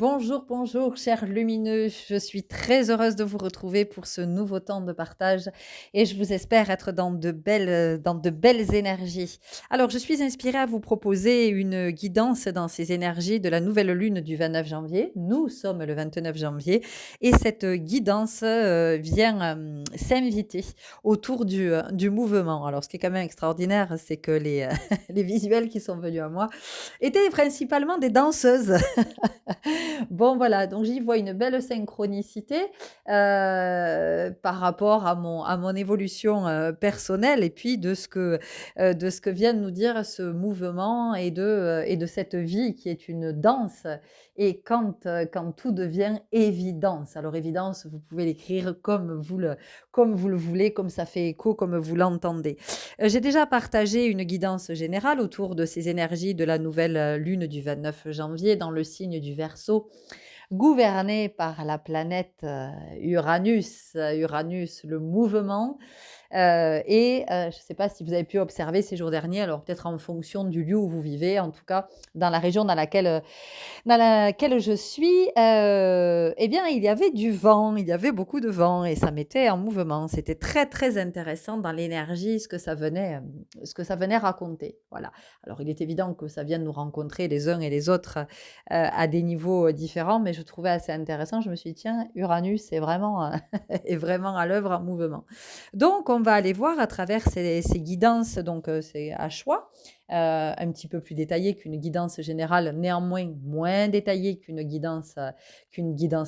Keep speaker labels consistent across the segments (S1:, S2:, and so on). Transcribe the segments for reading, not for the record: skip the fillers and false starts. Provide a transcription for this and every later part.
S1: bonjour, chers lumineux. Je suis très heureuse de vous retrouver pour ce nouveau temps de partage et je vous espère être dans de belles énergies. Alors, je suis inspirée à vous proposer une guidance dans ces énergies de la nouvelle lune du 29 janvier. Nous sommes le 29 janvier et cette guidance vient s'inviter autour du mouvement. Alors, ce qui est quand même extraordinaire, c'est que les visuels qui sont venus à moi étaient principalement des danseuses. Bon voilà, donc j'y vois une belle synchronicité, par rapport à mon évolution, personnelle et puis de ce que vient de nous dire ce mouvement et de cette vie qui est une danse et quand tout devient évidence. Alors évidence, vous pouvez l'écrire comme vous le voulez, comme ça fait écho, comme vous l'entendez. J'ai déjà partagé une guidance générale autour de ces énergies de la nouvelle, lune du 29 janvier dans le signe du Verseau, gouverné par la planète Uranus, Uranus, le mouvement. Je ne sais pas si vous avez pu observer ces jours derniers, alors peut-être en fonction du lieu où vous vivez, en tout cas dans la région dans laquelle je suis, eh bien, il y avait du vent, il y avait beaucoup de vent et ça mettait en mouvement. C'était très, très intéressant dans l'énergie ce que ça venait raconter. Voilà. Alors, il est évident que ça vient de nous rencontrer les uns et les autres à des niveaux différents, mais je trouvais assez intéressant. Je me suis dit, tiens, Uranus est vraiment, est vraiment à l'œuvre en mouvement. Donc, on va aller voir à travers ces guidances, donc c'est à choix, un petit peu plus détaillé qu'une guidance générale, néanmoins moins détaillée qu'une guidance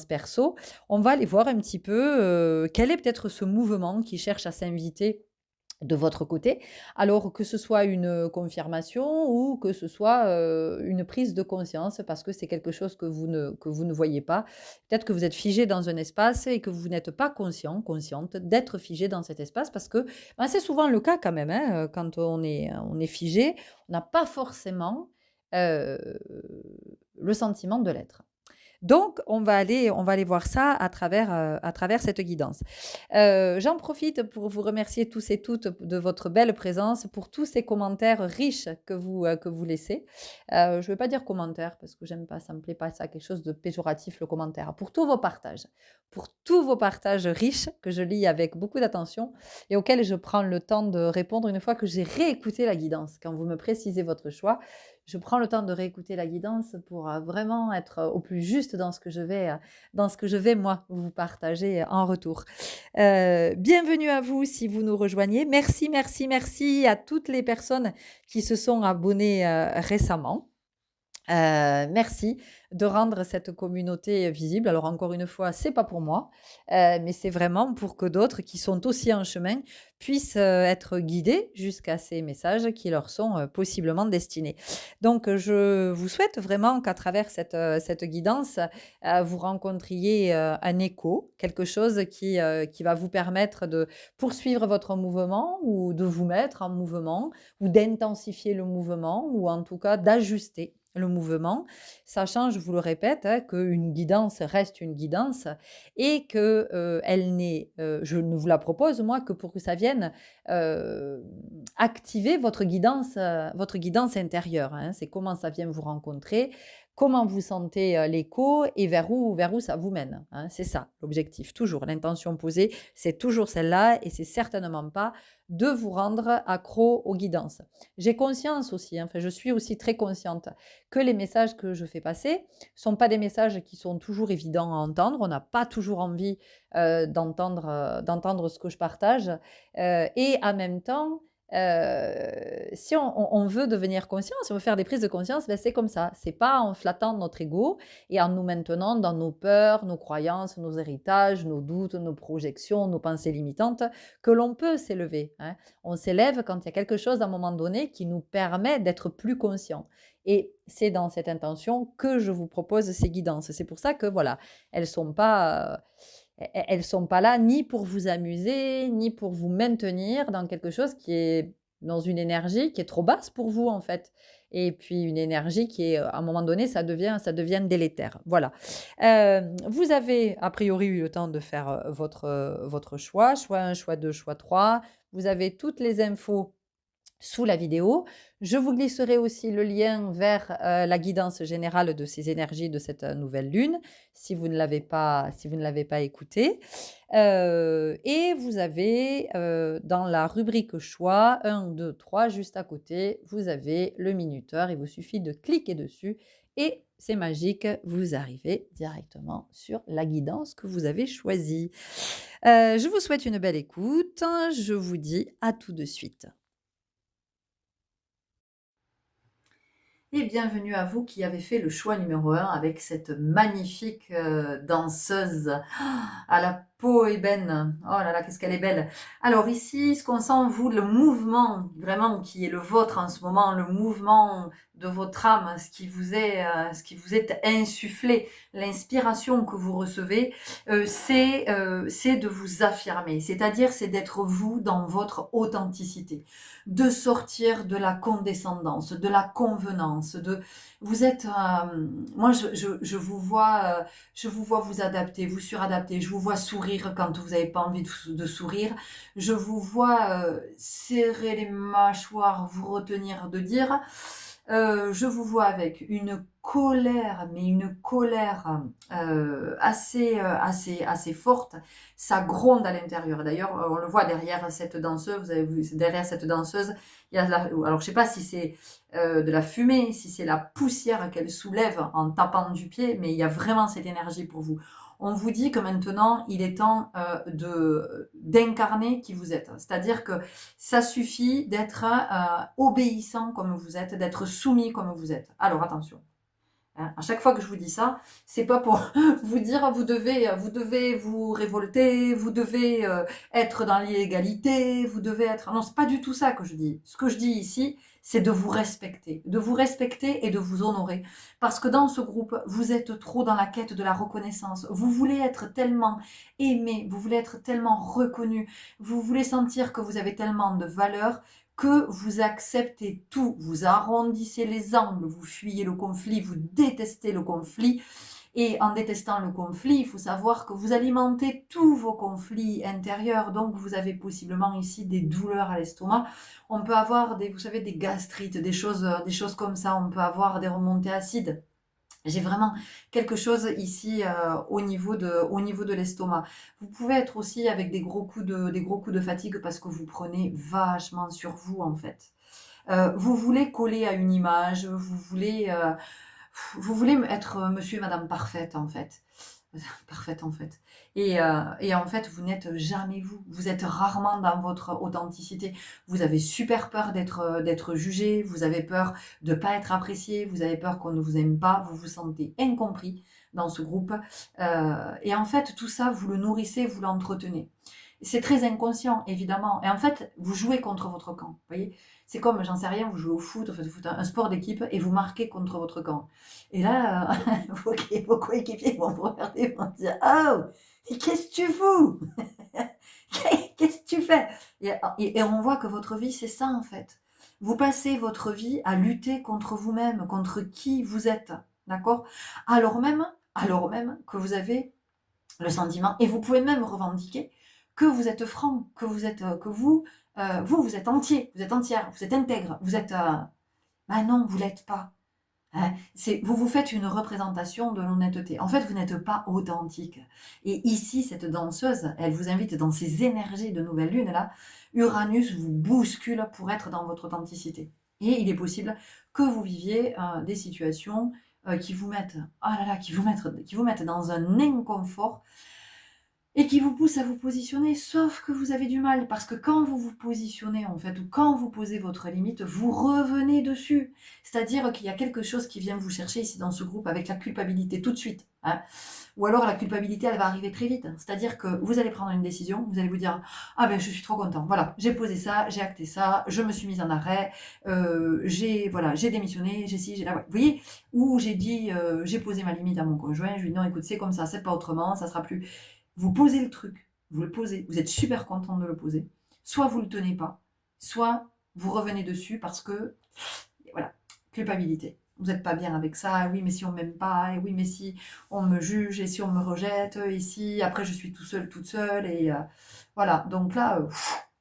S1: perso. On va aller voir un petit peu quel est peut-être ce mouvement qui cherche à s'inviter de votre côté, alors que ce soit une confirmation ou que ce soit une prise de conscience parce que c'est quelque chose que vous ne voyez pas. Peut-être que vous êtes figé dans un espace et que vous n'êtes pas conscient, consciente d'être figé dans cet espace parce que ben, c'est souvent le cas quand même, hein, quand on est figé, on n'a pas forcément euh, le sentiment de l'être. Donc, on va aller voir ça à travers cette guidance. J'en profite pour vous remercier tous et toutes de votre belle présence, pour tous ces commentaires riches que vous laissez. Je ne vais pas dire commentaires parce que j'aime pas, ça me plaît pas, ça, quelque chose de péjoratif, le commentaire. Pour tous vos partages riches que je lis avec beaucoup d'attention et auxquels je prends le temps de répondre une fois que j'ai réécouté la guidance. Quand vous me précisez votre choix, je prends le temps de réécouter la guidance pour vraiment être au plus juste dans ce que je vais moi vous partager en retour. Bienvenue à vous si vous nous rejoignez. Merci, merci, merci à toutes les personnes qui se sont abonnées récemment. Merci de rendre cette communauté visible. Alors encore une fois, c'est pas pour moi, mais c'est vraiment pour que d'autres qui sont aussi en chemin puissent être guidés jusqu'à ces messages qui leur sont possiblement destinés. Donc je vous souhaite vraiment qu'à travers cette guidance, vous rencontriez un écho, quelque chose qui va vous permettre de poursuivre votre mouvement ou de vous mettre en mouvement ou d'intensifier le mouvement ou en tout cas d'ajuster le mouvement, sachant, je vous le répète, hein, qu'une guidance reste une guidance et que elle n'est, je ne vous la propose moi que pour que ça vienne euh, activer votre guidance intérieure. Hein. C'est comment ça vient vous rencontrer, comment vous sentez l'écho et vers où ça vous mène. Hein. C'est ça l'objectif, toujours. L'intention posée, c'est toujours celle-là et c'est certainement pas de vous rendre accro aux guidances. J'ai conscience aussi, enfin je suis aussi très consciente que les messages que je fais passer ne sont pas des messages qui sont toujours évidents à entendre. On n'a pas toujours envie d'entendre ce que je partage. Et en même temps, si on veut devenir conscient, si on veut faire des prises de conscience, ben c'est comme ça. C'est pas en flattant notre ego et en nous maintenant dans nos peurs, nos croyances, nos héritages, nos doutes, nos projections, nos pensées limitantes que l'on peut s'élever. Hein. On s'élève quand il y a quelque chose à un moment donné qui nous permet d'être plus conscient. Et c'est dans cette intention que je vous propose ces guidances. C'est pour ça que voilà, elles sont pas elles sont pas là ni pour vous amuser, ni pour vous maintenir dans quelque chose qui est dans une énergie qui est trop basse pour vous en fait. Et puis une énergie qui est, à un moment donné, ça devient délétère. Voilà. Vous avez a priori eu le temps de faire votre choix 1, choix 2, choix 3. Vous avez toutes les infos sous la vidéo. Je vous glisserai aussi le lien vers la guidance générale de ces énergies de cette nouvelle lune, si vous ne l'avez pas, si vous ne l'avez pas écouté. Et vous avez dans la rubrique choix, 1, 2, 3, juste à côté, vous avez le minuteur. Il vous suffit de cliquer dessus et c'est magique, vous arrivez directement sur la guidance que vous avez choisie. Je vous souhaite une belle écoute. Je vous dis à tout de suite. Et bienvenue à vous qui avez fait le choix numéro 1 avec cette magnifique danseuse à la peau ébène. Oh là là, qu'est-ce qu'elle est belle. Alors ici, ce qu'on sent, vous, le mouvement vraiment qui est le vôtre en ce moment, le mouvement de votre âme, ce qui vous est insufflé, l'inspiration que vous recevez, c'est de vous affirmer. C'est-à-dire, c'est d'être vous dans votre authenticité, de sortir de la condescendance, de la convenance, vous êtes, moi je vous vois vous adapter, vous suradapter, je vous vois sourire quand vous n'avez pas envie de sourire, je vous vois serrer les mâchoires, vous retenir de dire, je vous vois avec une colère, mais une colère assez forte. Ça gronde à l'intérieur. D'ailleurs, on le voit derrière cette danseuse. Vous avez vu, derrière cette danseuse, il y a alors je sais pas si c'est de la fumée, si c'est la poussière qu'elle soulève en tapant du pied, mais il y a vraiment cette énergie pour vous. On vous dit que maintenant, il est temps d'incarner qui vous êtes. C'est-à-dire que ça suffit d'être obéissant comme vous êtes, d'être soumis comme vous êtes. Alors attention. Hein, à chaque fois que je vous dis ça, c'est pas pour vous dire vous devez vous révolter, vous devez être dans l'illégalité, vous devez être. Non, c'est pas du tout ça que je dis. Ce que je dis ici, c'est de vous respecter et de vous honorer. Parce que dans ce groupe, vous êtes trop dans la quête de la reconnaissance. Vous voulez être tellement aimé, vous voulez être tellement reconnu, vous voulez sentir que vous avez tellement de valeur que vous acceptez tout, vous arrondissez les angles, vous fuyez le conflit, vous détestez le conflit. Et en détestant le conflit, il faut savoir que vous alimentez tous vos conflits intérieurs, donc vous avez possiblement ici des douleurs à l'estomac. On peut avoir vous savez, des gastrites, des choses comme ça. On peut avoir des remontées acides. J'ai vraiment quelque chose ici au niveau de l'estomac. Vous pouvez être aussi avec des gros coups de fatigue parce que vous prenez vachement sur vous en fait. Vous voulez coller à une image, vous voulez être monsieur et madame parfaite en fait. Parfaite en fait. Et en fait, vous n'êtes jamais vous. Vous êtes rarement dans votre authenticité. Vous avez super peur d'être jugé, vous avez peur de ne pas être apprécié, vous avez peur qu'on ne vous aime pas, vous vous sentez incompris dans ce groupe. Et en fait, tout ça, vous le nourrissez, vous l'entretenez. C'est très inconscient, évidemment. Et en fait, vous jouez contre votre camp. Vous voyez, c'est comme, j'en sais rien, vous jouez au foot, en fait, vous faites un sport d'équipe et vous marquez contre votre camp. Et là, vos coéquipiers vont vous regarder et vont dire oh, qu'est-ce que tu fous? Qu'est-ce que tu fais? Et on voit que votre vie, c'est ça en fait. Vous passez votre vie à lutter contre vous-même, contre qui vous êtes. D'accord? Alors même que vous avez le sentiment, et vous pouvez même revendiquer que vous êtes franc, que vous êtes, vous êtes entier, vous êtes entière, vous êtes intègre, vous êtes. Ben non, vous l'êtes pas. Hein, vous vous faites une représentation de l'honnêteté. En fait, vous n'êtes pas authentique. Et ici, cette danseuse, elle vous invite dans ces énergies de nouvelle lune là. Uranus vous bouscule pour être dans votre authenticité. Et il est possible que vous viviez des situations qui vous mettent, oh là là, qui vous mettent dans un inconfort et qui vous pousse à vous positionner, sauf que vous avez du mal, parce que quand vous vous positionnez, en fait, ou quand vous posez votre limite, vous revenez dessus. C'est-à-dire qu'il y a quelque chose qui vient vous chercher ici dans ce groupe avec la culpabilité tout de suite. Hein. Ou alors la culpabilité, elle va arriver très vite. C'est-à-dire que vous allez prendre une décision, vous allez vous dire « Ah ben je suis trop content, voilà, j'ai posé ça, j'ai acté ça, je me suis mise en arrêt, j'ai démissionné, j'ai ci, j'ai là. » Vous voyez. Ou j'ai posé ma limite à mon conjoint, je lui dis « Non, écoute, c'est comme ça, c'est pas autrement, ça sera plus... » Vous posez le truc, vous le posez, vous êtes super content de le poser. Soit vous ne le tenez pas, soit vous revenez dessus parce que, voilà, culpabilité. Vous n'êtes pas bien avec ça, oui, mais si on ne m'aime pas, et oui, mais si on me juge, et si on me rejette, et si après je suis toute seule, et voilà. Donc là,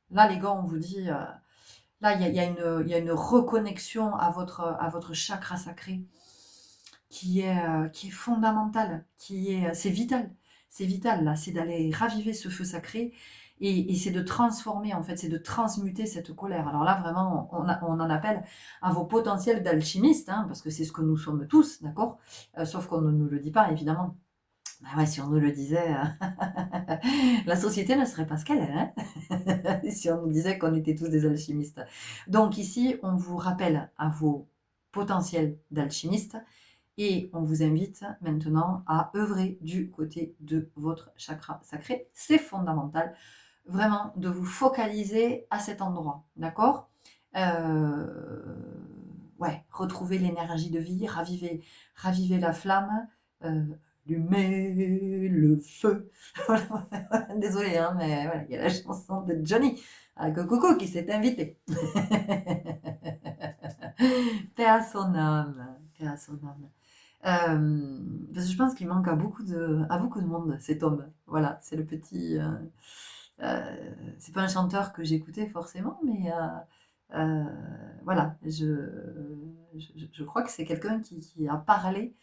S1: là les gars, on vous dit,
S2: là, il y a une reconnexion à votre chakra sacré qui est fondamentale, c'est vital. C'est vital, là, c'est d'aller raviver ce feu sacré et c'est de transformer, en fait, c'est de transmuter cette colère. Alors là, vraiment, on en appelle à vos potentiels d'alchimistes, hein, parce que c'est ce que nous sommes tous, d'accord. Sauf qu'on ne nous le dit pas, évidemment. Bah ouais, si on nous le disait, la société ne serait pas ce qu'elle est, hein. Si on nous disait qu'on était tous des alchimistes. Donc ici, on vous rappelle à vos potentiels d'alchimistes et on vous invite maintenant à œuvrer du côté de votre chakra sacré. C'est fondamental, vraiment, de vous focaliser à cet endroit, d'accord. Ouais, retrouver l'énergie de vie, raviver la flamme, allumer le feu. Désolée, hein, mais voilà, il y a la chanson de Johnny avec Coco qui s'est invité. Paix à son âme, paix à son âme. Parce que je pense qu'il manque à beaucoup de monde, cet homme. Voilà, c'est le petit. C'est pas un chanteur que j'écoutais forcément, mais voilà, je crois que c'est quelqu'un qui a parlé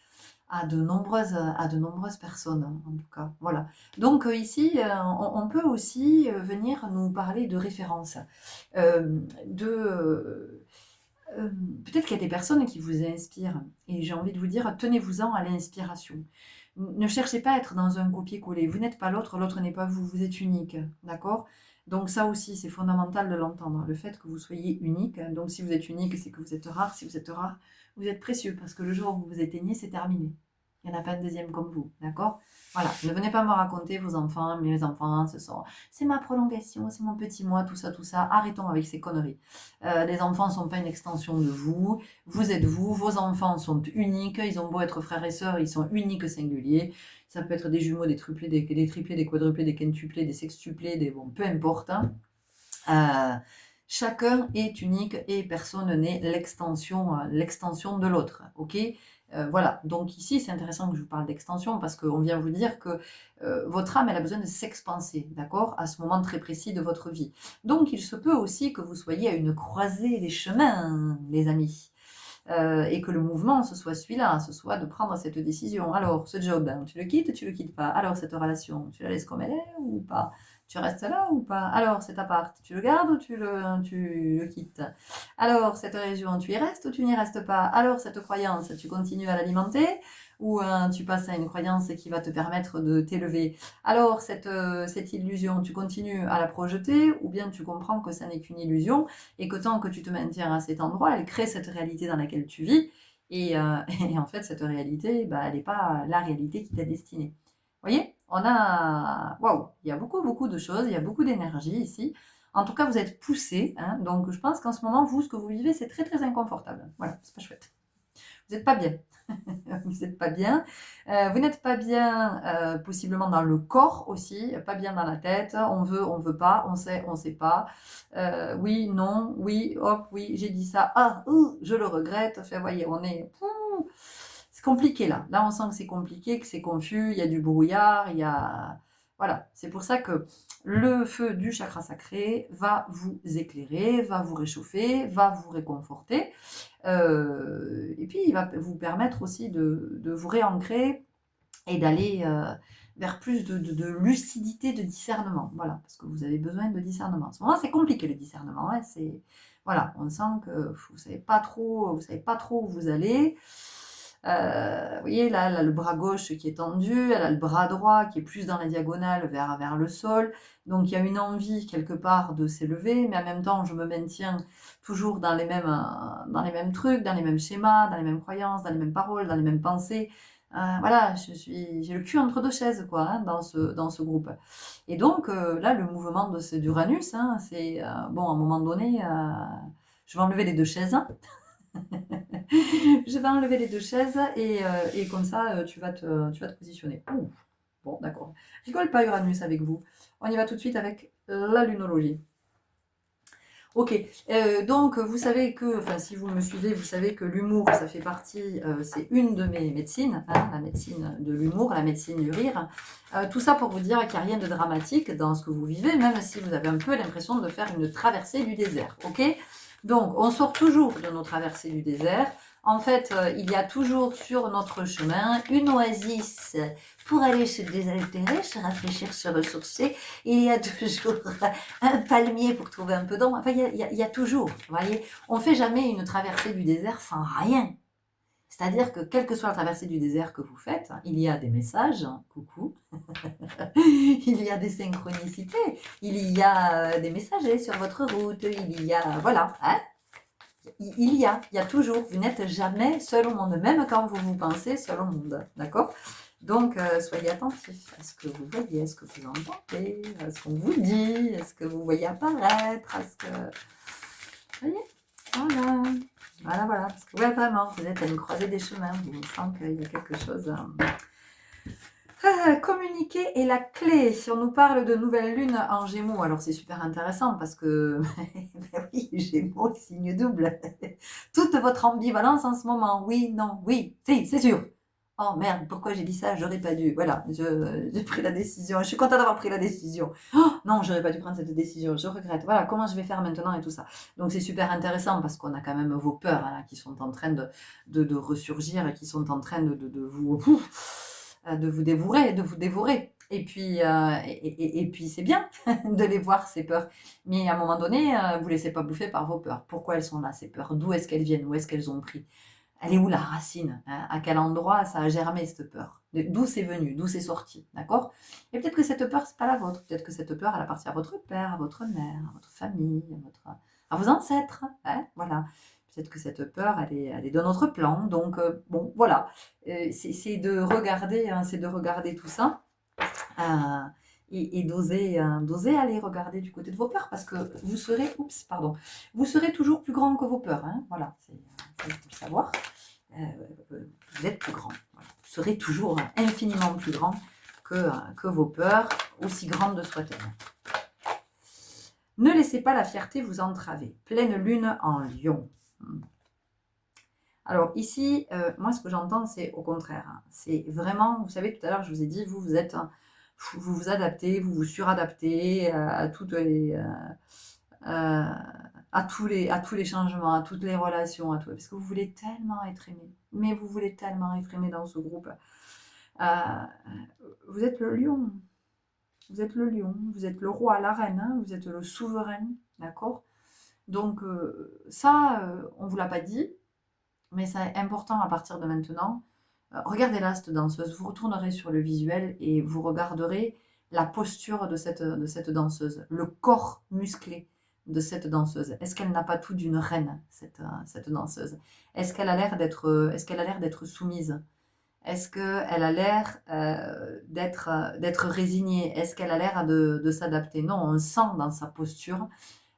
S2: à de nombreuses personnes, hein, en tout cas. Voilà. Donc ici, on peut aussi venir nous parler de références, de peut-être qu'il y a des personnes qui vous inspirent. Et j'ai envie de vous dire, tenez-vous-en à l'inspiration. Ne cherchez pas à être dans un copier-coller. Vous n'êtes pas l'autre, l'autre n'est pas vous. Vous êtes unique. D'accord. Donc ça aussi, c'est fondamental de l'entendre. Le fait que vous soyez unique. Donc si vous êtes unique, c'est que vous êtes rare. Si vous êtes rare, vous êtes précieux. Parce que le jour où vous vous éteignez, c'est terminé. Il n'y en a pas de deuxième comme vous. D'accord. Voilà. Ne venez pas me raconter vos enfants, mes enfants, c'est ma prolongation, c'est mon petit moi, tout ça, tout ça. Arrêtons avec ces conneries. Les enfants ne sont pas une extension de vous. Vous êtes vous. Vos enfants sont uniques. Ils ont beau être frères et sœurs, ils sont uniques, singuliers. Ça peut être des jumeaux, des triplés, des triplés, des quadruplés, des quintuplés, des sextuplés, bon, peu importe, hein. Chacun est unique et personne n'est l'extension de l'autre. Ok. Voilà, donc ici c'est intéressant que je vous parle d'extension parce qu'on vient vous dire que votre âme elle a besoin de s'expanser, d'accord, à ce moment très précis de votre vie. Donc il se peut aussi que vous soyez à une croisée des chemins, les amis, et que le mouvement ce soit celui-là, ce soit de prendre cette décision. Alors ce job, hein, tu le quittes pas. Alors cette relation, tu la laisses comme elle est ou pas? Tu restes là ou pas? Alors cet appart, tu le gardes ou tu le quittes? Alors cette région, tu y restes ou tu n'y restes pas? Alors cette croyance, tu continues à l'alimenter ou tu passes à une croyance qui va te permettre de t'élever? Alors cette illusion, tu continues à la projeter ou bien tu comprends que ça n'est qu'une illusion et que tant que tu te maintiens à cet endroit, elle crée cette réalité dans laquelle tu vis et en fait cette réalité, bah, elle n'est pas la réalité qui t'est destinée. Vous voyez? Waouh, il y a beaucoup, beaucoup de choses, il y a beaucoup d'énergie ici. En tout cas, vous êtes poussé, hein, donc je pense qu'en ce moment, vous, ce que vous vivez, c'est très, très inconfortable. Voilà, c'est pas chouette. Vous n'êtes pas bien. Vous n'êtes pas bien. Vous n'êtes pas bien, possiblement dans le corps aussi, pas bien dans la tête. On veut pas, on sait pas. Oui, non, oui, hop, oui, j'ai dit ça. Ah, je le regrette. Enfin, voyez, c'est compliqué là. Là, on sent que c'est compliqué, que c'est confus, il y a du brouillard, il y a... Voilà, c'est pour ça que le feu du chakra sacré va vous éclairer, va vous réchauffer, va vous réconforter. Et puis, il va vous permettre aussi de vous réancrer et d'aller vers plus de lucidité, de discernement. Voilà, parce que vous avez besoin de discernement. En ce moment, c'est compliqué le discernement. Hein, voilà, on sent que vous savez pas trop où vous allez. Vous voyez, là, elle a le bras gauche qui est tendu, elle a le bras droit qui est plus dans la diagonale vers le sol. Donc, il y a une envie quelque part de s'élever, mais en même temps, je me maintiens toujours dans les mêmes trucs, dans les mêmes schémas, dans les mêmes croyances, dans les mêmes paroles, dans les mêmes pensées. Voilà, j'ai le cul entre deux chaises, quoi, hein, dans ce groupe. Et donc, là, le mouvement d'Uranus, hein, c'est, bon, à un moment donné, je vais enlever les deux chaises. Je vais enlever les deux chaises et comme ça, tu vas te positionner. Ouh, bon, d'accord. Je rigole pas Uranus avec vous. On y va tout de suite avec la lunologie. Ok, donc vous savez que, enfin si vous me suivez, vous savez que l'humour, ça fait partie, c'est une de mes médecines, hein, la médecine de l'humour, la médecine du rire. Tout ça pour vous dire qu'il n'y a rien de dramatique dans ce que vous vivez, même si vous avez un peu l'impression de faire une traversée du désert, ok? Donc, on sort toujours de nos traversées du désert. En fait, il y a toujours sur notre chemin une oasis pour aller se désaltérer, se rafraîchir, se ressourcer. Il y a toujours un palmier pour trouver un peu d'ombre. Enfin, il y a toujours, vous voyez. On ne fait jamais une traversée du désert sans rien. C'est-à-dire que quelle que soit la traversée du désert que vous faites, il y a des messages, coucou, il y a des synchronicités, il y a des messagers sur votre route, il y a, voilà, hein, il y a toujours, vous n'êtes jamais seul au monde, même quand vous vous pensez seul au monde, d'accord? Donc, soyez attentifs à ce que vous voyez, à ce que vous entendez, à ce qu'on vous dit, à ce que vous voyez apparaître, à ce que... Vous voyez? Voilà. Voilà. Parce que, ouais, vraiment, vous êtes à une croisée des chemins. Vous sentez qu'il y a quelque chose. Communiquer est la clé. Si on nous parle de nouvelle lune en Gémeaux, alors c'est super intéressant parce que, ben oui, Gémeaux, signe double. Toute votre ambivalence en ce moment. Oui, non, oui, si, c'est sûr. Oh merde, pourquoi j'ai dit ça? J'aurais pas dû. Voilà, j'ai pris la décision. Je suis contente d'avoir pris la décision. Oh, non, j'aurais pas dû prendre cette décision. Je regrette. Voilà, comment je vais faire maintenant et tout ça. Donc c'est super intéressant parce qu'on a quand même vos peurs hein, qui sont en train de ressurgir et qui sont en train de vous dévorer. Et puis c'est bien de les voir, ces peurs. Mais à un moment donné, vous ne laissez pas bouffer par vos peurs. Pourquoi elles sont là, ces peurs? D'où est-ce qu'elles viennent? Où est-ce qu'elles ont pris? Elle est où la racine hein? À quel endroit ça a germé cette peur? D'où c'est venu? D'où c'est sorti? D'accord? Et peut-être que cette peur, c'est pas la vôtre. Peut-être que cette peur, elle appartient à votre père, à votre mère, à votre famille, à vos ancêtres. Hein? Voilà. Peut-être que cette peur, elle est de notre plan. Donc, bon, voilà. C'est de regarder, hein, c'est de regarder tout ça euh, et d'oser aller regarder du côté de vos peurs parce que vous serez toujours plus grand que vos peurs. Hein, voilà, faut le savoir. Euh, vous êtes plus grand. Voilà. Vous serez toujours infiniment plus grand que vos peurs, aussi grandes soient-elles. Ne laissez pas la fierté vous entraver. Pleine lune en lion. Alors ici, moi ce que j'entends, c'est au contraire. Hein. C'est vraiment, vous savez, tout à l'heure, je vous ai dit, vous êtes, vous vous adaptez, vous vous suradaptez à toutes les, à tous les changements, à toutes les relations, parce que vous voulez tellement être aimé. Mais vous voulez tellement être aimé dans ce groupe. Vous êtes le lion. Vous êtes le lion, vous êtes le roi, la reine, hein, vous êtes le souverain, d'accord? Donc ça, on ne vous l'a pas dit, mais c'est important à partir de maintenant. Regardez là cette danseuse, vous retournerez sur le visuel et vous regarderez la posture de cette danseuse, le corps musclé de cette danseuse. Est-ce qu'elle n'a pas tout d'une reine, cette danseuse? Est-ce qu'elle a l'air d'être soumise? Est-ce qu'elle a l'air d'être résignée? Est-ce qu'elle a l'air de s'adapter? Non, on sent dans sa posture,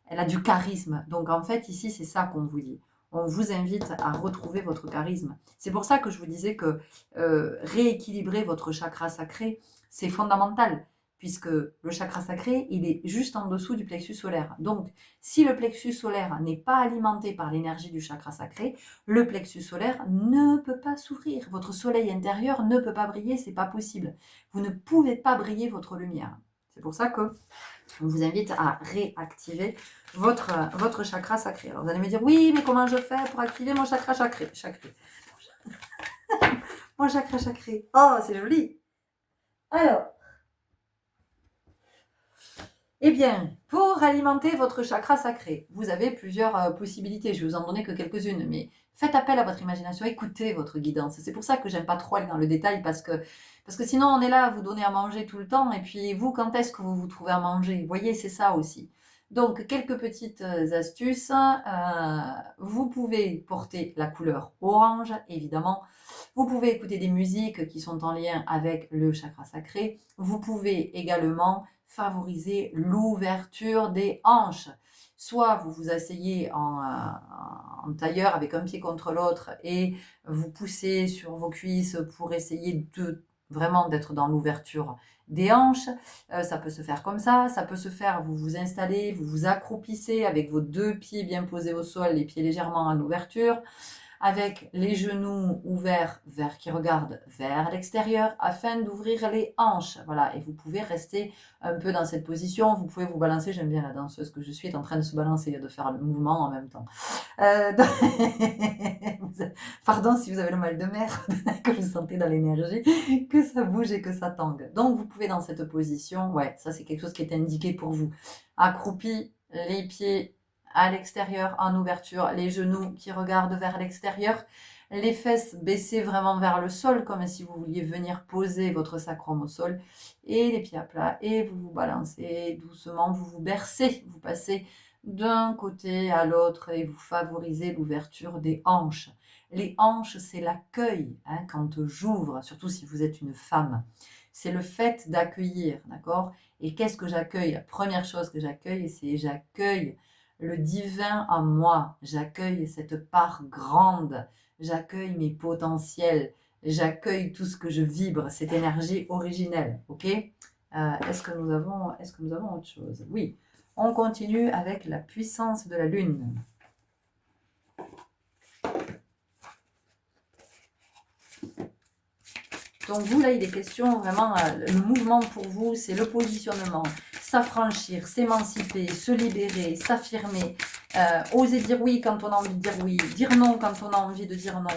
S2: elle a du charisme. Donc en fait, ici, c'est ça qu'on vous dit. On vous invite à retrouver votre charisme. C'est pour ça que je vous disais que rééquilibrer votre chakra sacré, c'est fondamental, puisque le chakra sacré, il est juste en dessous du plexus solaire. Donc, si le plexus solaire n'est pas alimenté par l'énergie du chakra sacré, le plexus solaire ne peut pas s'ouvrir. Votre soleil intérieur ne peut pas briller, c'est pas possible. Vous ne pouvez pas briller votre lumière. C'est pour ça que on vous invite à réactiver votre chakra sacré. Alors vous allez me dire, oui, mais comment je fais pour activer mon chakra sacré? Mon chakra sacré. Oh, c'est joli. Alors, eh bien, pour alimenter votre chakra sacré, vous avez plusieurs possibilités. Je vais vous en donner que quelques-unes, mais faites appel à votre imagination, écoutez votre guidance. C'est pour ça que j'aime pas trop aller dans le détail parce que sinon on est là à vous donner à manger tout le temps et puis vous, quand est-ce que vous vous trouvez à manger? Vous voyez, c'est ça aussi. Donc, quelques petites astuces. Vous pouvez porter la couleur orange, évidemment. Vous pouvez écouter des musiques qui sont en lien avec le chakra sacré. Vous pouvez également favoriser l'ouverture des hanches. Soit vous vous asseyez en tailleur avec un pied contre l'autre et vous poussez sur vos cuisses pour essayer vraiment d'être dans l'ouverture des hanches. Ça peut se faire comme ça peut se faire, vous vous installez, vous vous accroupissez avec vos deux pieds bien posés au sol, les pieds légèrement en ouverture. avec les genoux ouverts qui regardent vers l'extérieur afin d'ouvrir les hanches. Voilà, et vous pouvez rester un peu dans cette position, vous pouvez vous balancer, j'aime bien la danseuse que je suis, est en train de se balancer, de faire le mouvement en même temps. Donc... Pardon si vous avez le mal de mer, que vous sentez dans l'énergie, que ça bouge et que ça tangue. Donc vous pouvez dans cette position, ouais, ça c'est quelque chose qui est indiqué pour vous. Accroupi, les pieds à l'extérieur, en ouverture, les genoux qui regardent vers l'extérieur, les fesses baissées vraiment vers le sol, comme si vous vouliez venir poser votre sacrum au sol, et les pieds à plat, et vous vous balancez doucement, vous vous bercez, vous passez d'un côté à l'autre et vous favorisez l'ouverture des hanches. Les hanches, c'est l'accueil, hein, quand j'ouvre, surtout si vous êtes une femme. C'est le fait d'accueillir, d'accord? Et qu'est-ce que j'accueille? La première chose que j'accueille, c'est j'accueille le divin en moi, j'accueille cette part grande, j'accueille mes potentiels, j'accueille tout ce que je vibre, cette énergie originelle, ok? Est-ce que nous avons autre chose? Oui, on continue avec la puissance de la lune. Donc vous, là, il est question vraiment, le mouvement pour vous, c'est le positionnement, s'affranchir, s'émanciper, se libérer, s'affirmer, oser dire oui quand on a envie de dire oui, dire non quand on a envie de dire non,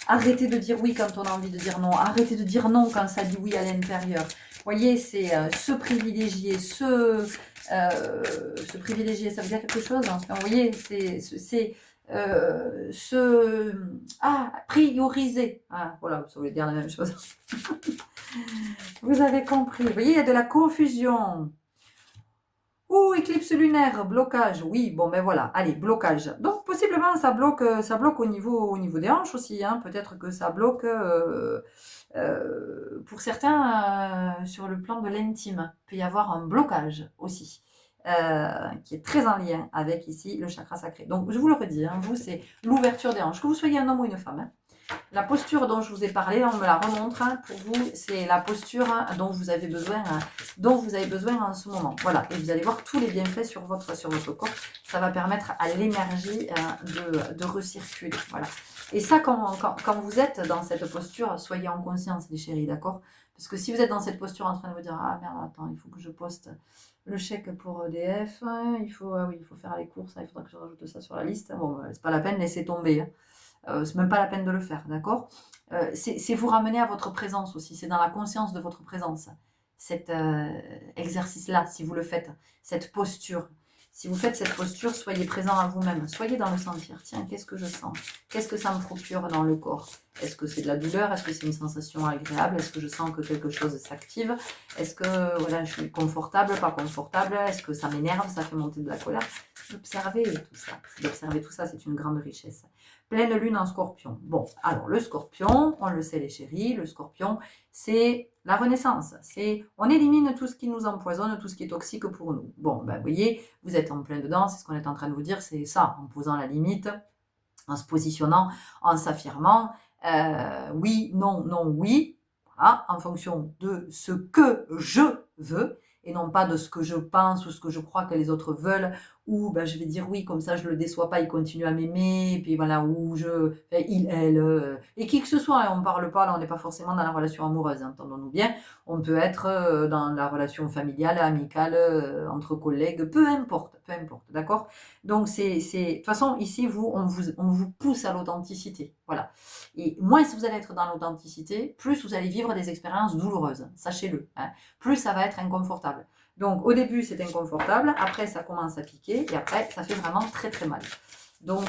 S2: arrêter de dire oui quand on a envie de dire non, arrêter de dire non quand ça dit oui à l'intérieur. Vous voyez, c'est se privilégier, se privilégier, ça veut dire quelque chose, hein. Vous voyez, c'est prioriser. Ah, voilà, ça voulait dire la même chose. Vous avez compris. Vous voyez, il y a de la confusion. Ouh, éclicse lunaire, blocage. Oui, bon, ben voilà. Allez, blocage. Donc, possiblement, ça bloque au niveau des hanches aussi, hein. Peut-être que ça bloque pour certains sur le plan de l'intime. Il peut y avoir un blocage aussi. Qui est très en lien avec ici le chakra sacré. Donc je vous le redis, hein, vous c'est l'ouverture des hanches, que vous soyez un homme ou une femme. Hein. La posture dont je vous ai parlé, on me la remontre, hein, pour vous c'est la posture, hein, dont vous avez besoin en ce moment. Voilà, et vous allez voir tous les bienfaits sur votre corps. Ça va permettre à l'énergie de recirculer. Voilà. Et ça, quand vous êtes dans cette posture, soyez en conscience, les chéris, d'accord? Parce que si vous êtes dans cette posture en train de vous dire « Ah merde, attends, il faut que je poste le chèque pour EDF, il faut faire les courses, il faudra que je rajoute ça sur la liste. » Bon, c'est pas la peine, laissez tomber. Hein. C'est même pas la peine de le faire, d'accord? C'est vous ramener à votre présence aussi, c'est dans la conscience de votre présence. Cet exercice-là, si vous le faites, cette posture. Si vous faites cette posture, soyez présent à vous-même, soyez dans le sentir. Tiens, qu'est-ce que je sens? Qu'est-ce que ça me procure dans le corps? Est-ce que c'est de la douleur? Est-ce que c'est une sensation agréable? Est-ce que je sens que quelque chose s'active? Est-ce que voilà, je suis confortable, pas confortable? Est-ce que ça m'énerve? Ça fait monter de la colère? D'observer tout ça, c'est une grande richesse. Pleine lune en scorpion. Bon, alors le scorpion, on le sait les chéris, le scorpion, c'est la renaissance. On élimine tout ce qui nous empoisonne, tout ce qui est toxique pour nous. Bon, ben vous voyez, vous êtes en plein dedans, c'est ce qu'on est en train de vous dire, c'est ça, en posant la limite, en se positionnant, en s'affirmant, oui, non, non, oui, voilà, en fonction de ce que je veux, et non pas de ce que je pense ou ce que je crois que les autres veulent, ou ben, je vais dire oui, comme ça je le déçois pas, il continue à m'aimer, et puis voilà, ou il, elle, et qui que ce soit, hein, on parle pas, là on n'est pas forcément dans la relation amoureuse, hein, entendons-nous bien, on peut être dans la relation familiale, amicale, entre collègues, peu importe, d'accord? Donc de toute façon, ici, on vous pousse à l'authenticité, voilà. Et moins vous allez être dans l'authenticité, plus vous allez vivre des expériences douloureuses, sachez-le, hein. Plus ça va être inconfortable. Donc au début c'est inconfortable, après ça commence à piquer et après ça fait vraiment très très mal. Donc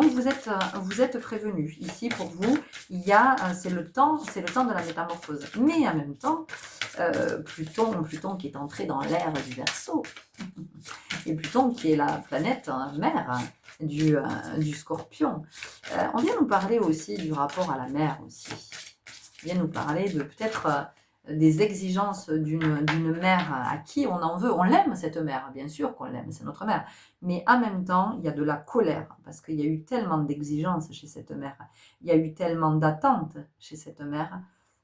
S2: vous êtes prévenus. Ici pour vous, c'est le temps de la métamorphose. Mais en même temps, Pluton qui est entré dans l'ère du Verseau, et Pluton qui est la planète mère du Scorpion. On vient nous parler aussi du rapport à la mer aussi. On vient nous parler de peut-être des exigences d'une mère à qui on en veut. On l'aime cette mère, bien sûr qu'on l'aime, c'est notre mère. Mais en même temps, il y a de la colère parce qu'il y a eu tellement d'exigences chez cette mère. Il y a eu tellement d'attentes chez cette mère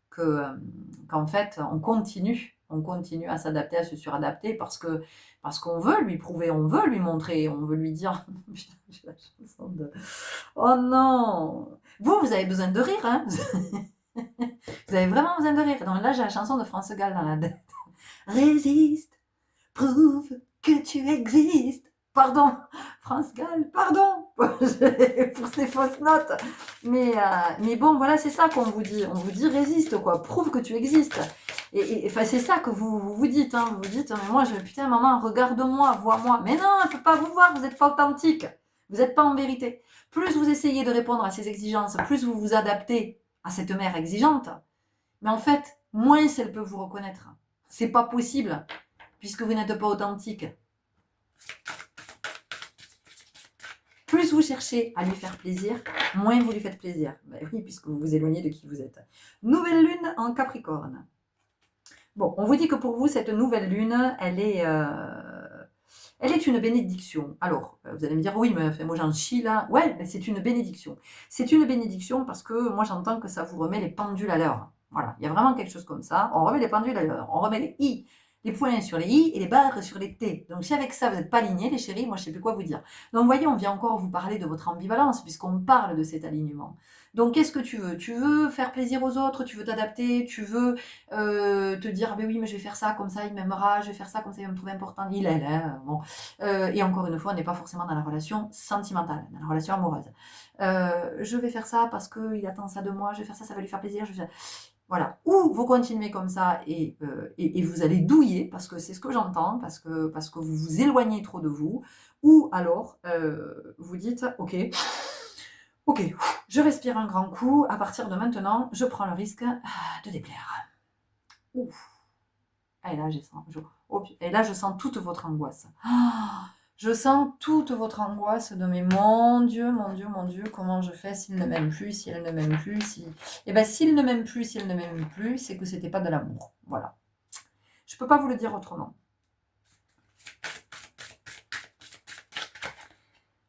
S2: qu'en fait, on continue à s'adapter, à se suradapter parce qu'on veut lui prouver, on veut lui montrer, on veut lui dire j'ai la chanson de oh non, Vous avez besoin de rire, hein. Vous avez vraiment besoin de rire. Donc là, j'ai la chanson de France Gall dans la tête. Résiste, prouve que tu existes. Pardon, France Gall, pardon pour ces fausses notes. Mais bon, voilà, c'est ça qu'on vous dit. On vous dit résiste, quoi. Prouve que tu existes. Et enfin, c'est ça que vous dites. Hein. Vous dites, mais moi, putain, maman, regarde-moi, vois-moi. Mais non, elle ne peut pas vous voir, vous n'êtes pas authentique. Vous n'êtes pas en vérité. Plus vous essayez de répondre à ces exigences, plus vous vous adaptez à cette mère exigeante. Mais en fait, moins elle peut vous reconnaître. C'est pas possible, puisque vous n'êtes pas authentique. Plus vous cherchez à lui faire plaisir, moins vous lui faites plaisir. Ben oui, puisque vous vous éloignez de qui vous êtes. Nouvelle lune en Capricorne. Bon, on vous dit que pour vous, cette nouvelle lune, elle est une bénédiction. Alors, vous allez me dire, oui, mais moi j'en chie là. Ouais, mais c'est une bénédiction. C'est une bénédiction parce que moi j'entends que ça vous remet les pendules à l'heure. Voilà, il y a vraiment quelque chose comme ça. On remet les pendules à l'heure. On remet les i, les points sur les i et les barres sur les t. Donc si avec ça vous n'êtes pas alignés, les chéris, moi je ne sais plus quoi vous dire. Donc vous voyez, on vient encore vous parler de votre ambivalence puisqu'on parle de cet alignement. Donc qu'est-ce que tu veux? Tu veux faire plaisir aux autres, tu veux t'adapter, tu veux te dire, ah ben oui, mais je vais faire ça, comme ça il m'aimera, je vais faire ça, comme ça il va me trouver important, elle, bon. Et encore une fois, on n'est pas forcément dans la relation sentimentale, dans la relation amoureuse. Je vais faire ça parce qu'il attend ça de moi, je vais faire ça, ça va lui faire plaisir, je vais faire... Voilà. Ou vous continuez comme ça et vous allez douiller, parce que c'est ce que j'entends, parce que vous vous éloignez trop de vous, ou alors vous dites, ok, je respire un grand coup, à partir de maintenant, je prends le risque de déplaire. Ouf. Et là, je sens toute votre angoisse. Je sens toute votre angoisse de mais mon Dieu, mon Dieu, mon Dieu, comment je fais s'il ne m'aime plus, si elle ne m'aime plus, si... Eh bien, s'il ne m'aime plus, si elle ne m'aime plus, c'est que c'était pas de l'amour. Voilà. Je peux pas vous le dire autrement.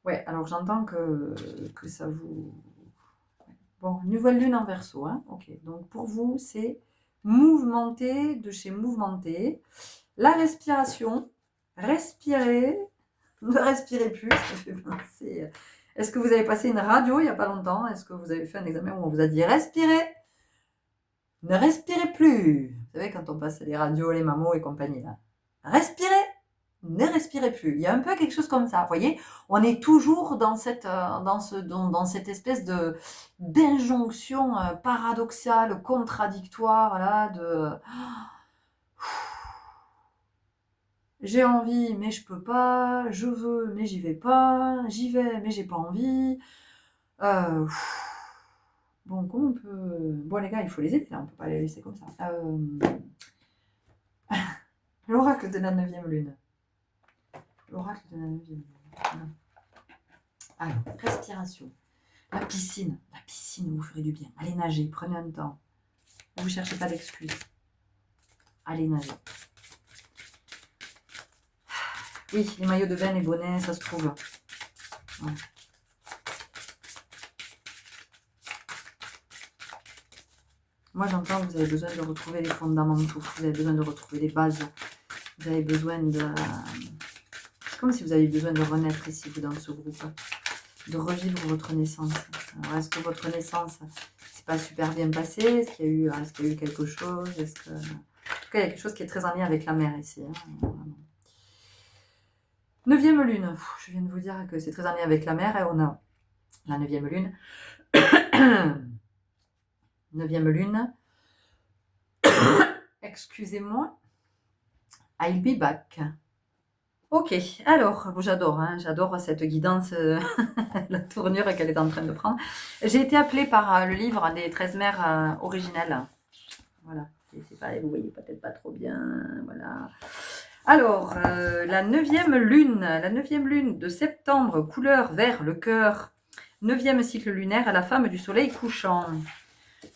S2: Ouais, alors j'entends que ça vous... Bon, nouvelle lune en Verseau, hein. Ok, donc pour vous, c'est mouvementé de chez mouvementé. La respiration, respirez, ne respirez plus, ça fait penser... Est-ce que vous avez passé une radio il n'y a pas longtemps? Est-ce que vous avez fait un examen où on vous a dit respirez, ne respirez plus? Vous savez, quand on passe les radios, les mammos et compagnie, là. Respirez, ne respirez plus. Il y a un peu quelque chose comme ça, vous voyez? On est toujours dans cette espèce d'injonction paradoxale, contradictoire, là, de... J'ai envie, mais je peux pas. Je veux, mais j'y vais pas. J'y vais, mais j'ai pas envie. Bon, comment on peut... Bon, les gars, il faut les aider, là. On peut pas les laisser comme ça. L'oracle de la 9e lune. L'oracle de la 9e lune. Alors, respiration. La piscine vous ferait du bien. Allez nager, prenez un temps. Ne vous cherchez pas d'excuses. Allez nager. Oui, les maillots de bain, les bonnets, ça se trouve. Ouais. Moi, j'entends que vous avez besoin de retrouver les fondamentaux, vous avez besoin de retrouver les bases, vous avez besoin de... C'est comme si vous avez besoin de renaître ici, vous, dans ce groupe, de revivre votre naissance. Alors, est-ce que votre naissance s'est pas super bien passée? Est-ce qu'il y a eu quelque chose? En tout cas, il y a quelque chose qui est très en lien avec la mère ici. Hein. 9e lune. Je viens de vous dire que c'est très en lien avec la mère et on a la 9e lune. 9e lune. Excusez-moi. I'll be back. Ok, alors, j'adore, hein, j'adore cette guidance, la tournure qu'elle est en train de prendre. J'ai été appelée par le livre des 13 mères originales. Voilà, c'est pas, vous voyez peut-être pas trop bien, voilà. Alors, la 9e lune de septembre, couleur vert, le cœur. 9e cycle lunaire à la femme du soleil couchant.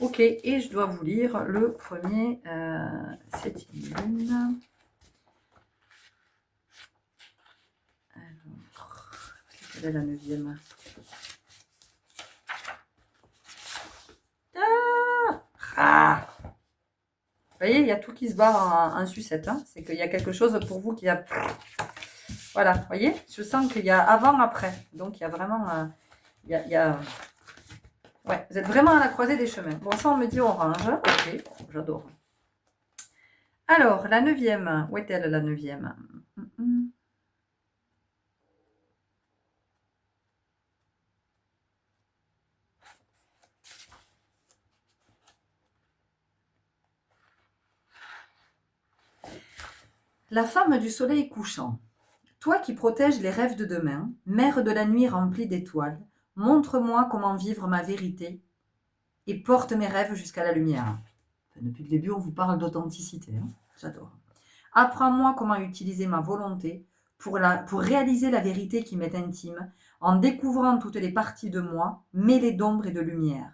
S2: Ok, et je dois vous lire le premier 7e lune. Alors, quelle est la 9e? Ah, vous voyez, il y a tout qui se bat en sucette. Hein. C'est qu'il y a quelque chose pour vous qui a... Voilà, vous voyez, je sens qu'il y a avant, après. Donc, il y a vraiment... il y a Ouais, vous êtes vraiment à la croisée des chemins. Bon, ça, on me dit orange. Ok, j'adore. Alors, la 9e. Où est-elle, la 9e? La femme du soleil couchant. Toi qui protèges les rêves de demain, mère de la nuit remplie d'étoiles, montre-moi comment vivre ma vérité et porte mes rêves jusqu'à la lumière. Depuis le début, on vous parle d'authenticité. Hein, j'adore. Apprends-moi comment utiliser ma volonté pour réaliser la vérité qui m'est intime, en découvrant toutes les parties de moi, mêlées d'ombre et de lumière.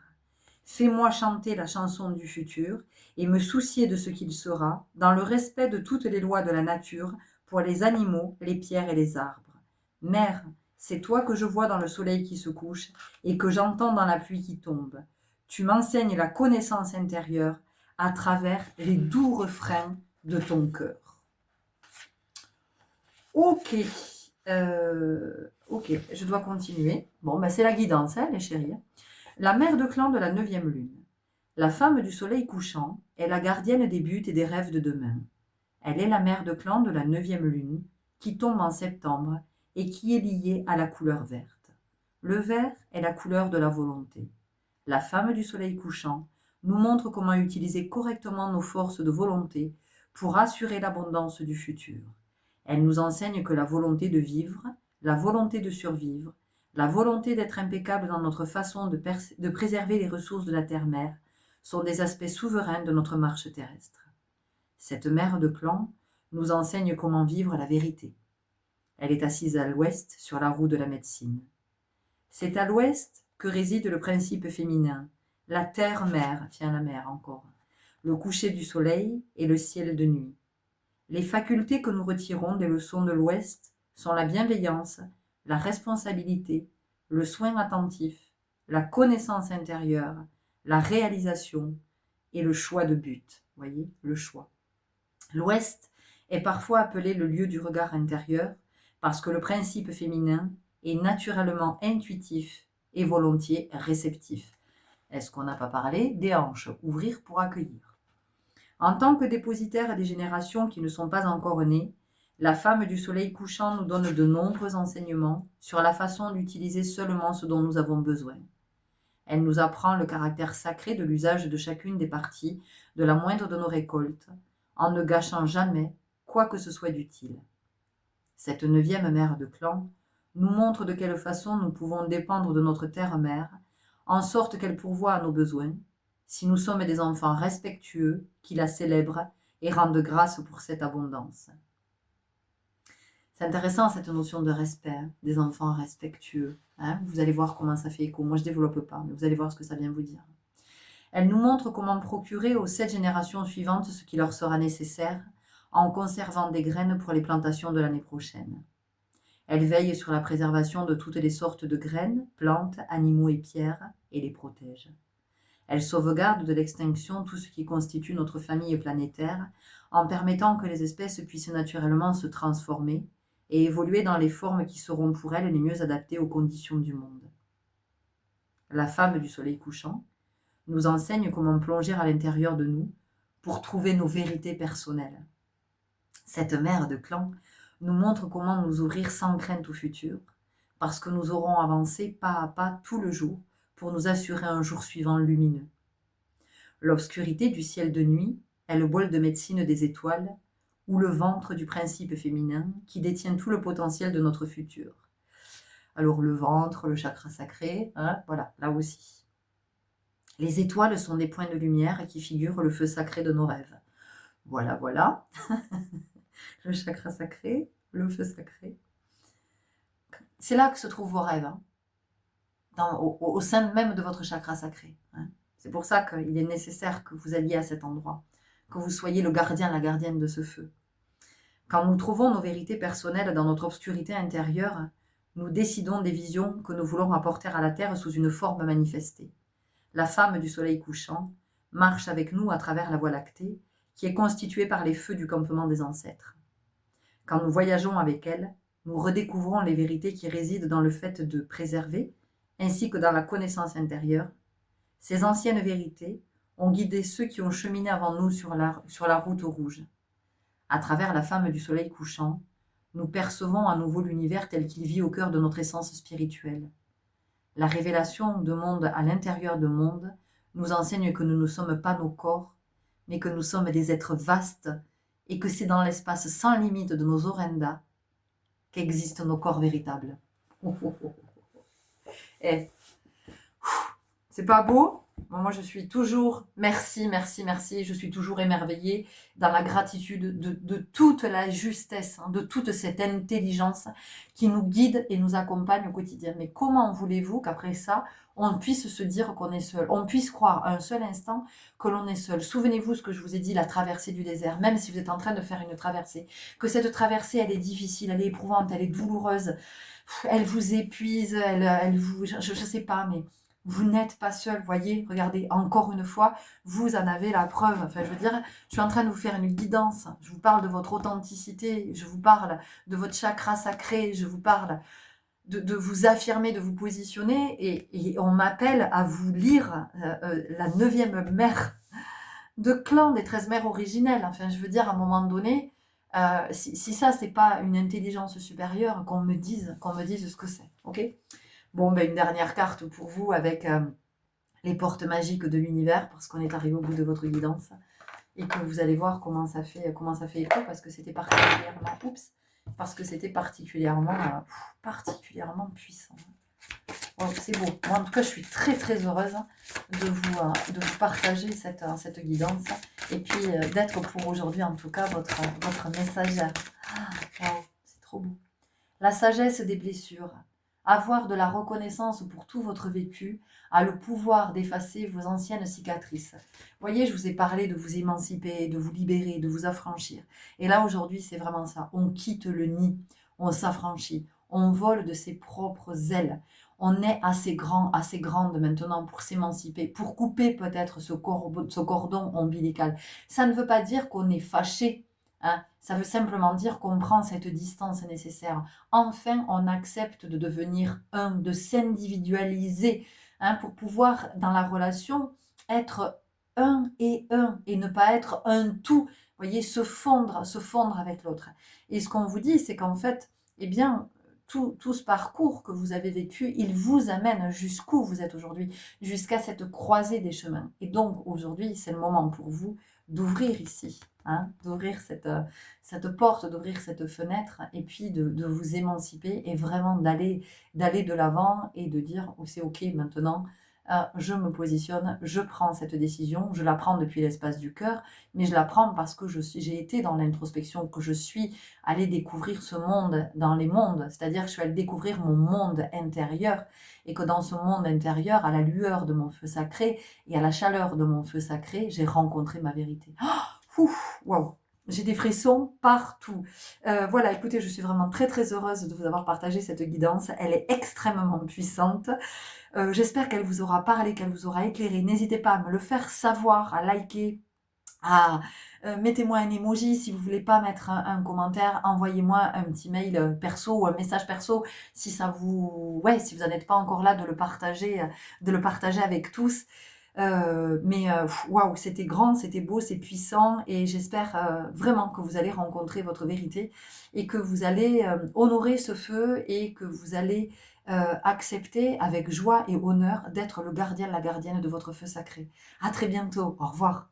S2: Fais-moi chanter la chanson du futur et me soucier de ce qu'il sera, dans le respect de toutes les lois de la nature, pour les animaux, les pierres et les arbres. Mère, c'est toi que je vois dans le soleil qui se couche et que j'entends dans la pluie qui tombe. Tu m'enseignes la connaissance intérieure à travers les doux refrains de ton cœur. Ok, ok, je dois continuer. Bon, ben c'est la guidance, hein, les chéris. La mère de clan de la 9e lune. La femme du soleil couchant est la gardienne des buts et des rêves de demain. Elle est la mère de clan de la 9e lune, qui tombe en septembre et qui est liée à la couleur verte. Le vert est la couleur de la volonté. La femme du soleil couchant nous montre comment utiliser correctement nos forces de volonté pour assurer l'abondance du futur. Elle nous enseigne que la volonté de vivre, la volonté de survivre, la volonté d'être impeccable dans notre façon de préserver les ressources de la terre-mère sont des aspects souverains de notre marche terrestre. Cette mère de clan nous enseigne comment vivre la vérité. Elle est assise à l'ouest sur la roue de la médecine. C'est à l'ouest que réside le principe féminin, la terre-mère, tiens la mer encore, le coucher du soleil et le ciel de nuit. Les facultés que nous retirons des leçons de l'ouest sont la bienveillance, la responsabilité, le soin attentif, la connaissance intérieure, la réalisation et le choix de but. Voyez, le choix. L'ouest est parfois appelé le lieu du regard intérieur parce que le principe féminin est naturellement intuitif et volontiers réceptif. Est-ce qu'on n'a pas parlé des hanches, ouvrir pour accueillir? En tant que dépositaire des générations qui ne sont pas encore nées, la femme du soleil couchant nous donne de nombreux enseignements sur la façon d'utiliser seulement ce dont nous avons besoin. Elle nous apprend le caractère sacré de l'usage de chacune des parties de la moindre de nos récoltes, en ne gâchant jamais quoi que ce soit d'utile. Cette 9e mère de clan nous montre de quelle façon nous pouvons dépendre de notre terre-mère, en sorte qu'elle pourvoie à nos besoins, si nous sommes des enfants respectueux qui la célèbrent et rendent grâce pour cette abondance. C'est intéressant cette notion de respect, hein, des enfants respectueux. Hein. Vous allez voir comment ça fait écho. Moi, je ne développe pas, mais vous allez voir ce que ça vient vous dire. Elle nous montre comment procurer aux 7 générations suivantes ce qui leur sera nécessaire en conservant des graines pour les plantations de l'année prochaine. Elle veille sur la préservation de toutes les sortes de graines, plantes, animaux et pierres et les protège. Elle sauvegarde de l'extinction tout ce qui constitue notre famille planétaire en permettant que les espèces puissent naturellement se transformer et évoluer dans les formes qui seront pour elles les mieux adaptées aux conditions du monde. La femme du soleil couchant nous enseigne comment plonger à l'intérieur de nous pour trouver nos vérités personnelles. Cette mère de clan nous montre comment nous ouvrir sans crainte au futur, parce que nous aurons avancé pas à pas tout le jour pour nous assurer un jour suivant lumineux. L'obscurité du ciel de nuit est le bol de médecine des étoiles ou le ventre du principe féminin qui détient tout le potentiel de notre futur. Alors le ventre, le chakra sacré, hein, voilà, là aussi. Les étoiles sont des points de lumière qui figurent le feu sacré de nos rêves. Voilà, voilà. Le chakra sacré, le feu sacré. C'est là que se trouvent vos rêves, hein, au sein même de votre chakra sacré. Hein. C'est pour ça qu'il est nécessaire que vous alliez à cet endroit, que vous soyez le gardien, la gardienne de ce feu. Quand nous trouvons nos vérités personnelles dans notre obscurité intérieure, nous décidons des visions que nous voulons apporter à la Terre sous une forme manifestée. La femme du soleil couchant marche avec nous à travers la Voie lactée, qui est constituée par les feux du campement des ancêtres. Quand nous voyageons avec elle, nous redécouvrons les vérités qui résident dans le fait de préserver, ainsi que dans la connaissance intérieure, Ces anciennes vérités ont guidé ceux qui ont cheminé avant nous sur la route rouge. À travers la femme du soleil couchant, nous percevons à nouveau l'univers tel qu'il vit au cœur de notre essence spirituelle. La révélation de monde à l'intérieur de monde nous enseigne que nous ne sommes pas nos corps, mais que nous sommes des êtres vastes et que c'est dans l'espace sans limite de nos orendas qu'existent nos corps véritables. Eh, c'est pas beau? Moi, je suis toujours, merci, merci, merci, je suis toujours émerveillée dans la gratitude de toute la justesse, hein, de toute cette intelligence qui nous guide et nous accompagne au quotidien. Mais comment voulez-vous qu'après ça, on puisse se dire qu'on est seul, on puisse croire un seul instant que l'on est seul? Souvenez-vous ce que je vous ai dit, la traversée du désert, même si vous êtes en train de faire une traversée, que cette traversée, elle est difficile, elle est éprouvante, elle est douloureuse, elle vous épuise, elle vous, je sais pas, mais vous n'êtes pas seul, voyez, regardez, encore une fois, vous en avez la preuve. Enfin, je veux dire, je suis en train de vous faire une guidance. Je vous parle de votre authenticité, je vous parle de votre chakra sacré, je vous parle de vous affirmer, de vous positionner, et on m'appelle à vous lire la 9e mère de clan des 13 mères originelles. Enfin, je veux dire, à un moment donné, si ça, c'est pas une intelligence supérieure, qu'on me dise ce que c'est, ok? Bon, ben, une dernière carte pour vous avec les portes magiques de l'univers, parce qu'on est arrivé au bout de votre guidance et que vous allez voir comment ça fait écho, parce que c'était particulièrement puissant. Bon, c'est beau. Moi, en tout cas, je suis très très heureuse de vous partager cette guidance et puis d'être pour aujourd'hui, en tout cas, votre messagère. Wow, c'est trop beau. La sagesse des blessures. Avoir de la reconnaissance pour tout votre vécu a le pouvoir d'effacer vos anciennes cicatrices. Voyez, je vous ai parlé de vous émanciper, de vous libérer, de vous affranchir. Et là, aujourd'hui, c'est vraiment ça. On quitte le nid, on s'affranchit, on vole de ses propres ailes. On est assez grand, assez grande maintenant pour s'émanciper, pour couper peut-être ce cordon ombilical. Ça ne veut pas dire qu'on est fâché, hein. Ça veut simplement dire qu'on prend cette distance nécessaire. Enfin, on accepte de devenir un, de s'individualiser, hein, pour pouvoir, dans la relation, être un et ne pas être un tout. Vous voyez, se fondre avec l'autre. Et ce qu'on vous dit, c'est qu'en fait, eh bien, tout ce parcours que vous avez vécu, il vous amène jusqu'où vous êtes aujourd'hui, jusqu'à cette croisée des chemins. Et donc, aujourd'hui, c'est le moment pour vous d'ouvrir ici, hein, d'ouvrir cette porte, d'ouvrir cette fenêtre, et puis de vous émanciper et vraiment d'aller de l'avant et de dire oh, c'est ok maintenant, je me positionne, je prends cette décision, je la prends depuis l'espace du cœur, mais je la prends parce que j'ai été dans l'introspection, que je suis allée découvrir ce monde dans les mondes, c'est-à-dire que je suis allée découvrir mon monde intérieur, et que dans ce monde intérieur, à la lueur de mon feu sacré et à la chaleur de mon feu sacré, j'ai rencontré ma vérité. Waouh, j'ai des frissons partout. Voilà, écoutez, je suis vraiment très très heureuse de vous avoir partagé cette guidance. Elle est extrêmement puissante. J'espère qu'elle vous aura parlé, qu'elle vous aura éclairé. N'hésitez pas à me le faire savoir, à liker, mettez-moi un emoji si vous voulez pas mettre un commentaire, envoyez-moi un petit mail perso ou un message perso si ça vous, si vous n'en êtes pas encore là, de le partager avec tous. Waouh, c'était grand, c'était beau, c'est puissant, et j'espère vraiment que vous allez rencontrer votre vérité et que vous allez honorer ce feu et que vous allez accepter avec joie et honneur d'être le gardien, la gardienne de votre feu sacré. À très bientôt, au revoir.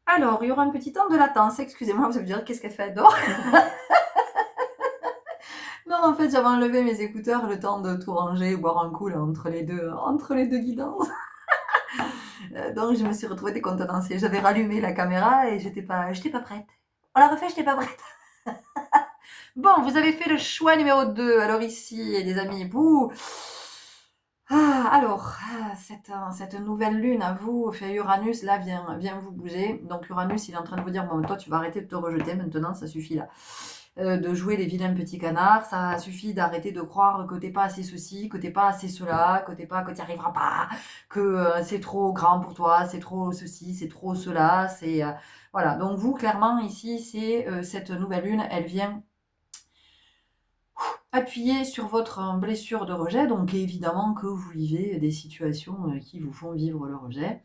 S2: Alors, il y aura un petit temps de latence, excusez-moi, vous allez me dire qu'est-ce qu'elle fait dehors. Non, en fait, j'avais enlevé mes écouteurs, le temps de tout ranger, boire un coup là, entre les deux guidances. Donc, je me suis retrouvée décontenancée. J'avais rallumé la caméra et j'étais pas prête. On l'a refait, j'étais pas prête. Bon, vous avez fait le choix numéro 2. Alors ici, les amis, bouh. Cette nouvelle lune à vous, fait Uranus, là, vient vous bouger. Donc Uranus, il est en train de vous dire, bon, toi, tu vas arrêter de te rejeter maintenant, ça suffit là. De jouer les vilains petits canards, ça suffit d'arrêter de croire que t'es pas assez ceci, que t'es pas assez cela, que t'y arriveras pas, que c'est trop grand pour toi, c'est trop ceci, c'est trop cela, voilà. Donc vous, clairement, ici, c'est cette nouvelle lune, elle vient appuyez sur votre blessure de rejet, donc évidemment que vous vivez des situations qui vous font vivre le rejet.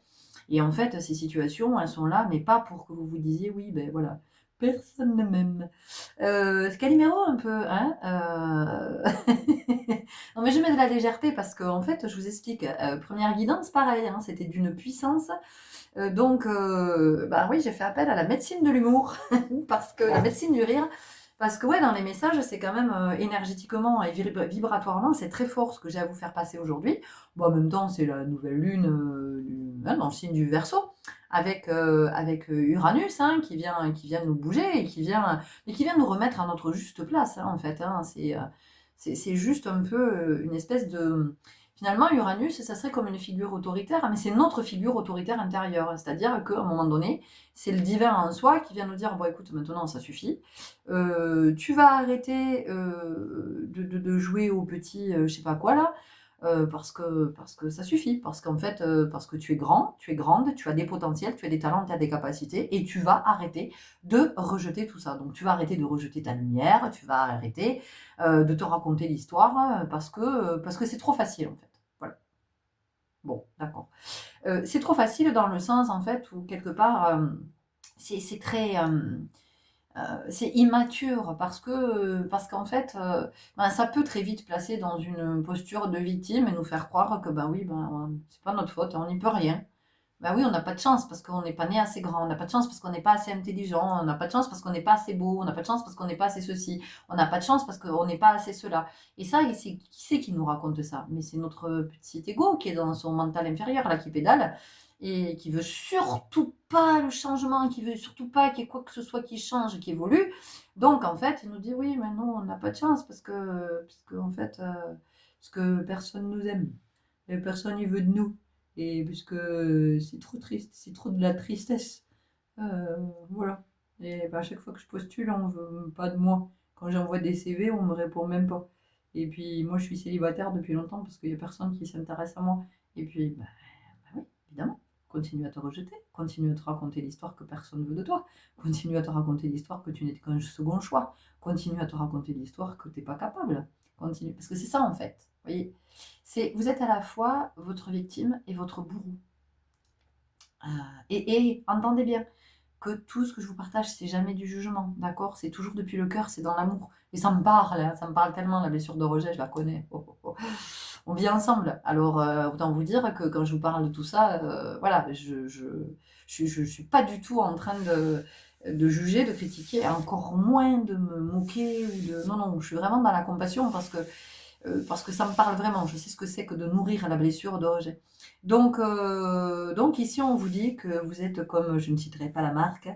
S2: Et en fait, ces situations, elles sont là, mais pas pour que vous vous disiez, oui, ben voilà, personne ne m'aime. Calimero un peu, hein Non mais je mets de la légèreté parce que en fait, je vous explique, première guidance, pareil, hein, c'était d'une puissance. Donc, bah oui, j'ai fait appel à la médecine de l'humour, parce que la médecine du rire, parce que ouais, dans les messages, c'est quand même énergétiquement et vibratoirement, c'est très fort ce que j'ai à vous faire passer aujourd'hui. Bon, en même temps, c'est la nouvelle lune dans le signe du Verseau, avec Uranus hein, qui vient nous bouger et qui vient nous remettre à notre juste place, hein, en fait. Hein, c'est juste un peu une espèce de... Finalement, Uranus, ça serait comme une figure autoritaire, mais c'est notre figure autoritaire intérieure. C'est-à-dire qu'à un moment donné, c'est le divin en soi qui vient nous dire, bon écoute, maintenant ça suffit. Tu vas arrêter de jouer au petit je sais pas quoi là, parce que ça suffit. Parce qu'en fait, parce que tu es grand, tu es grande, tu as des potentiels, tu as des talents, tu as des capacités, et tu vas arrêter de rejeter tout ça. Donc tu vas arrêter de rejeter ta lumière, tu vas arrêter de te raconter l'histoire parce que c'est trop facile en fait. Voilà. Bon, d'accord. C'est trop facile dans le sens en fait où quelque part c'est très c'est immature parce qu'en fait ben, ça peut très vite placer dans une posture de victime et nous faire croire que ben oui ben c'est pas notre faute, on n'y peut rien. Bah oui, on n'a pas de chance parce qu'on n'est pas né assez grand, on n'a pas de chance parce qu'on n'est pas assez intelligent, on n'a pas de chance parce qu'on n'est pas assez beau, on n'a pas de chance parce qu'on n'est pas assez ceci, on n'a pas de chance parce qu'on n'est pas assez cela. Et ça, qui c'est qui nous raconte ça? Mais c'est notre petit ego qui est dans son mental inférieur, là, qui pédale, et qui veut surtout pas le changement, qui veut surtout pas qu'il y ait quoi que ce soit qui change, qui évolue. Donc, en fait, il nous dit, oui, mais non, on n'a pas de chance parce que en fait, parce que personne nous aime, et personne ne veut de nous. Et puisque c'est trop triste, c'est trop de la tristesse. Voilà. Et bah, à chaque fois que je postule, on veut pas de moi. Quand j'envoie des CV, on me répond même pas. Et puis moi, je suis célibataire depuis longtemps parce qu'il y a personne qui s'intéresse à moi. Et puis, bah oui, évidemment. Continue à te rejeter, continue à te raconter l'histoire que personne ne veut de toi, continue à te raconter l'histoire que tu n'es qu'un second choix, continue à te raconter l'histoire que tu n'es pas capable, continue, parce que c'est ça en fait, vous voyez, vous êtes à la fois votre victime et votre bourreau. Et entendez bien que tout ce que je vous partage, c'est jamais du jugement, d'accord? C'est toujours depuis le cœur, c'est dans l'amour. Et ça me parle, hein, ça me parle tellement, la blessure de rejet, je la connais. Oh, oh, oh. On vit ensemble. Alors, autant vous dire que quand je vous parle de tout ça, voilà, je suis pas du tout en train de juger, de critiquer, encore moins de me moquer ou de... Non, non, je suis vraiment dans la compassion parce que ça me parle vraiment. Je sais ce que c'est que de nourrir la blessure de rejet. Donc ici, on vous dit que vous êtes comme, je ne citerai pas la marque,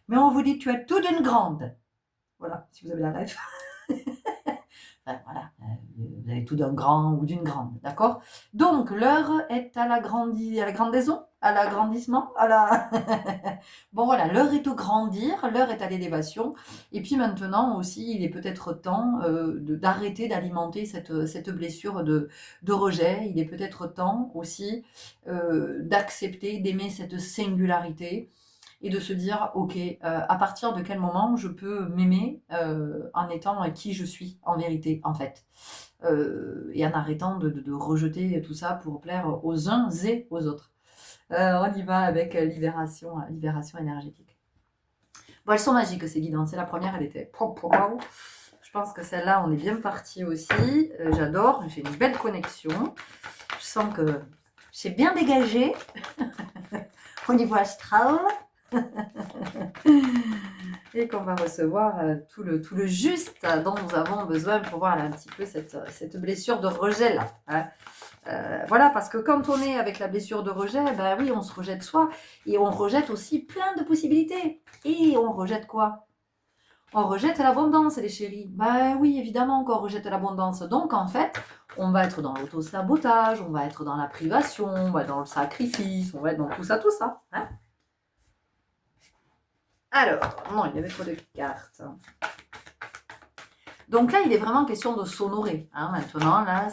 S2: mais on vous dit tu es tout d'une grande. Voilà, si vous avez la ref. Enfin, voilà, vous avez tout d'un grand ou d'une grande, d'accord? Donc, l'heure est à à la grandaison, à l'agrandissement, à la... Bon, voilà, l'heure est au grandir, l'heure est à l'élévation. Et puis maintenant aussi, il est peut-être temps d'arrêter d'alimenter cette blessure de rejet. Il est peut-être temps aussi d'accepter, d'aimer cette singularité et de se dire, ok, à partir de quel moment je peux m'aimer en étant qui je suis en vérité, en fait. Et en arrêtant de rejeter tout ça pour plaire aux uns et aux autres. On y va avec libération énergétique. Bon, elles sont magiques ces guidances. C'est la première, elle était... Je pense que celle-là, on est bien parti aussi. J'adore, j'ai une belle connexion. Je sens que j'ai bien dégagé au niveau astral. Et qu'on va recevoir tout le juste dont nous avons besoin pour voir un petit peu cette blessure de rejet là. Hein. Voilà, parce que quand on est avec la blessure de rejet, ben oui, on se rejette soi et on rejette aussi plein de possibilités. Et on rejette quoi? On rejette l'abondance, les chéris. Ben oui, évidemment qu'on rejette l'abondance. Donc en fait, on va être dans l'auto-sabotage, on va être dans la privation, on va être dans le sacrifice, on va être dans tout ça. Hein. Alors, non, il y avait trop de cartes. Donc là, il est vraiment question de s'honorer. Hein, maintenant, là,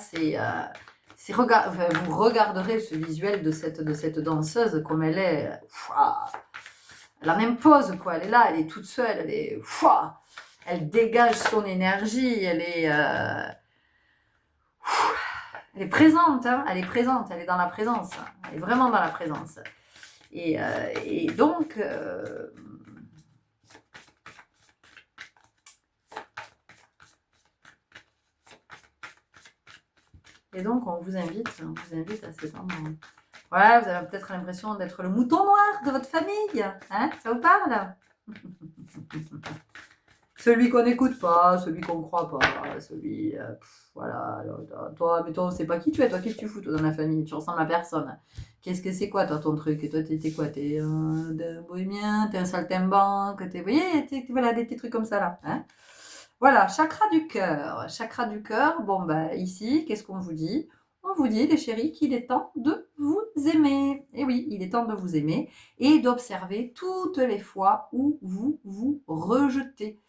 S2: vous regarderez ce visuel de cette danseuse comme elle est. Elle a même pose, quoi. Elle est là, elle est toute seule, elle dégage son énergie, elle est présente, hein, elle est présente, elle est dans la présence, elle est vraiment dans la présence. Et donc, on vous invite à cet endroit. Voilà, vous avez peut-être l'impression d'être le mouton noir de votre famille, hein, ça vous parle? Celui qu'on n'écoute pas, celui qu'on ne croit pas, celui... voilà, alors, toi, mais toi, on ne sait pas qui tu es, toi, qu'est-ce que tu fous toi, dans la famille? Tu ressembles à personne. Qu'est-ce que c'est quoi, toi, ton truc? Et toi, t'es quoi? T'es un bohémien, t'es un saltimbanque, vous voyez, voilà, des petits trucs comme ça, là. Hein, voilà, chakra du cœur. Chakra du cœur, bon, bah, ici, qu'est-ce qu'on vous dit? On vous dit, les chéris, qu'il est temps de vous aimer. Et oui, il est temps de vous aimer et d'observer toutes les fois où vous vous rejetez.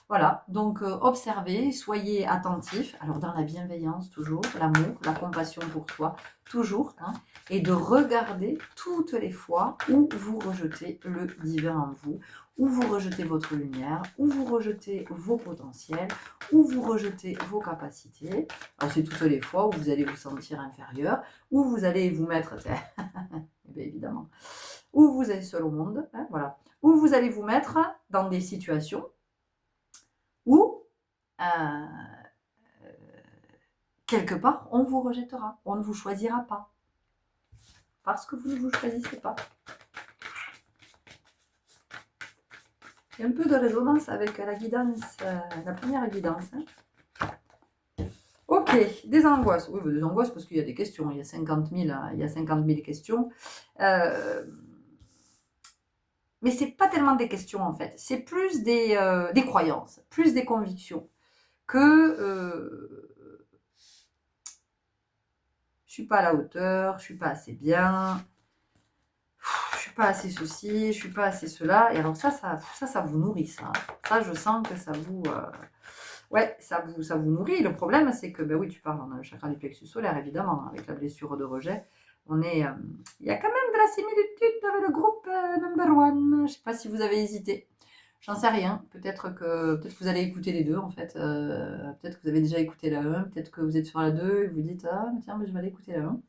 S2: Voilà, donc observez, soyez attentifs, alors dans la bienveillance toujours, l'amour, la compassion pour soi, toujours, hein, et de regarder toutes les fois où vous rejetez le divin en vous, où vous rejetez votre lumière, où vous rejetez vos potentiels, où vous rejetez vos capacités. Alors c'est toutes les fois où vous allez vous sentir inférieur, où vous allez vous mettre, bien évidemment, où vous êtes seul au monde, hein, voilà, où vous allez vous mettre dans des situations où, quelque part, on vous rejettera, on ne vous choisira pas, parce que vous ne vous choisissez pas. Il y a un peu de résonance avec la guidance, la première guidance. Hein. Ok, des angoisses. Oui, des angoisses parce qu'il y a des questions, il y a 50 000 questions. Mais ce n'est pas tellement des questions en fait, c'est plus des croyances, plus des convictions que je suis pas à la hauteur, je suis pas assez bien, je suis pas assez ceci, je suis pas assez cela. Et alors ça vous nourrit, ça. Ça, je sens que ça vous... ouais, ça vous nourrit. Le problème, c'est que, ben oui, tu parles dans le chakra du plexus solaire, évidemment, avec la blessure de rejet. Il y a quand même de la similitude avec le groupe number one. Je sais pas si vous avez hésité. J'en sais rien. Peut-être que vous allez écouter les deux, en fait. Peut-être que vous avez déjà écouté la 1, peut-être que vous êtes sur la 2 et vous dites, ah, tiens, mais je vais aller écouter la 1.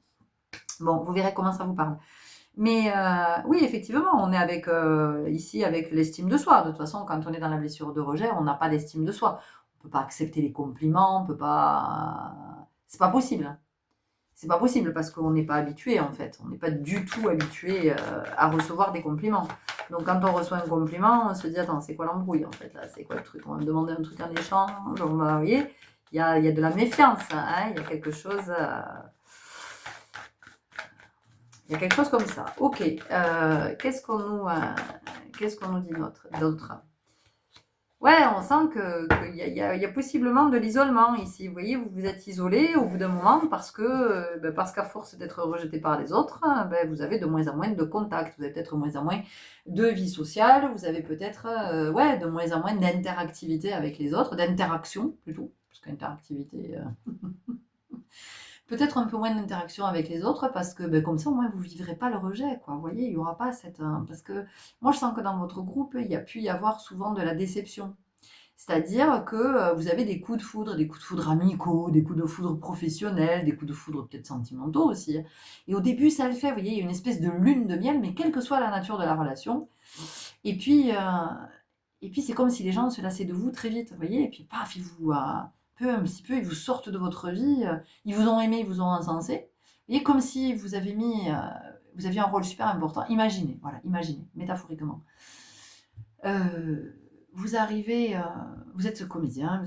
S2: Bon, vous verrez comment ça vous parle. Mais oui, effectivement, on est avec ici avec l'estime de soi. De toute façon, quand on est dans la blessure de rejet, on n'a pas d'estime de soi. On ne peut pas accepter les compliments, on peut pas... C'est pas possible. C'est pas possible parce qu'on n'est pas habitué, en fait. On n'est pas du tout habitué à recevoir des compliments. Donc, quand on reçoit un compliment, on se dit, attends, c'est quoi l'embrouille, en fait, là? C'est quoi le truc? On va me demander un truc en échange. On va, vous voyez, il y a de la méfiance, hein, il y a quelque chose... Il y a quelque chose comme ça. Ok. Qu'est-ce qu'on nous dit d'autre? Ouais, on sent qu'il y a possiblement de l'isolement ici. Vous voyez, vous vous êtes isolé au bout d'un moment parce qu'à force d'être rejeté par les autres, vous avez de moins en moins de contacts. Vous avez peut-être de moins en moins de vie sociale. Vous avez peut-être de moins en moins d'interactivité avec les autres, d'interaction plutôt, parce qu'interactivité... peut-être un peu moins d'interaction avec les autres parce que comme ça au moins vous ne vivrez pas le rejet, quoi. Vous voyez, il n'y aura pas cette... parce que moi je sens que dans votre groupe, il y a pu y avoir souvent de la déception. C'est-à-dire que vous avez des coups de foudre amicaux, des coups de foudre professionnels, des coups de foudre peut-être sentimentaux aussi. Et au début, ça le fait, vous voyez, il y a une espèce de lune de miel, mais quelle que soit la nature de la relation. Et puis c'est comme si les gens se lassaient de vous très vite, vous voyez, et puis paf, un petit peu, ils vous sortent de votre vie, ils vous ont aimé, ils vous ont encensé, et comme si vous aviez un rôle super important. Imaginez, métaphoriquement. Vous arrivez, vous êtes comédienne,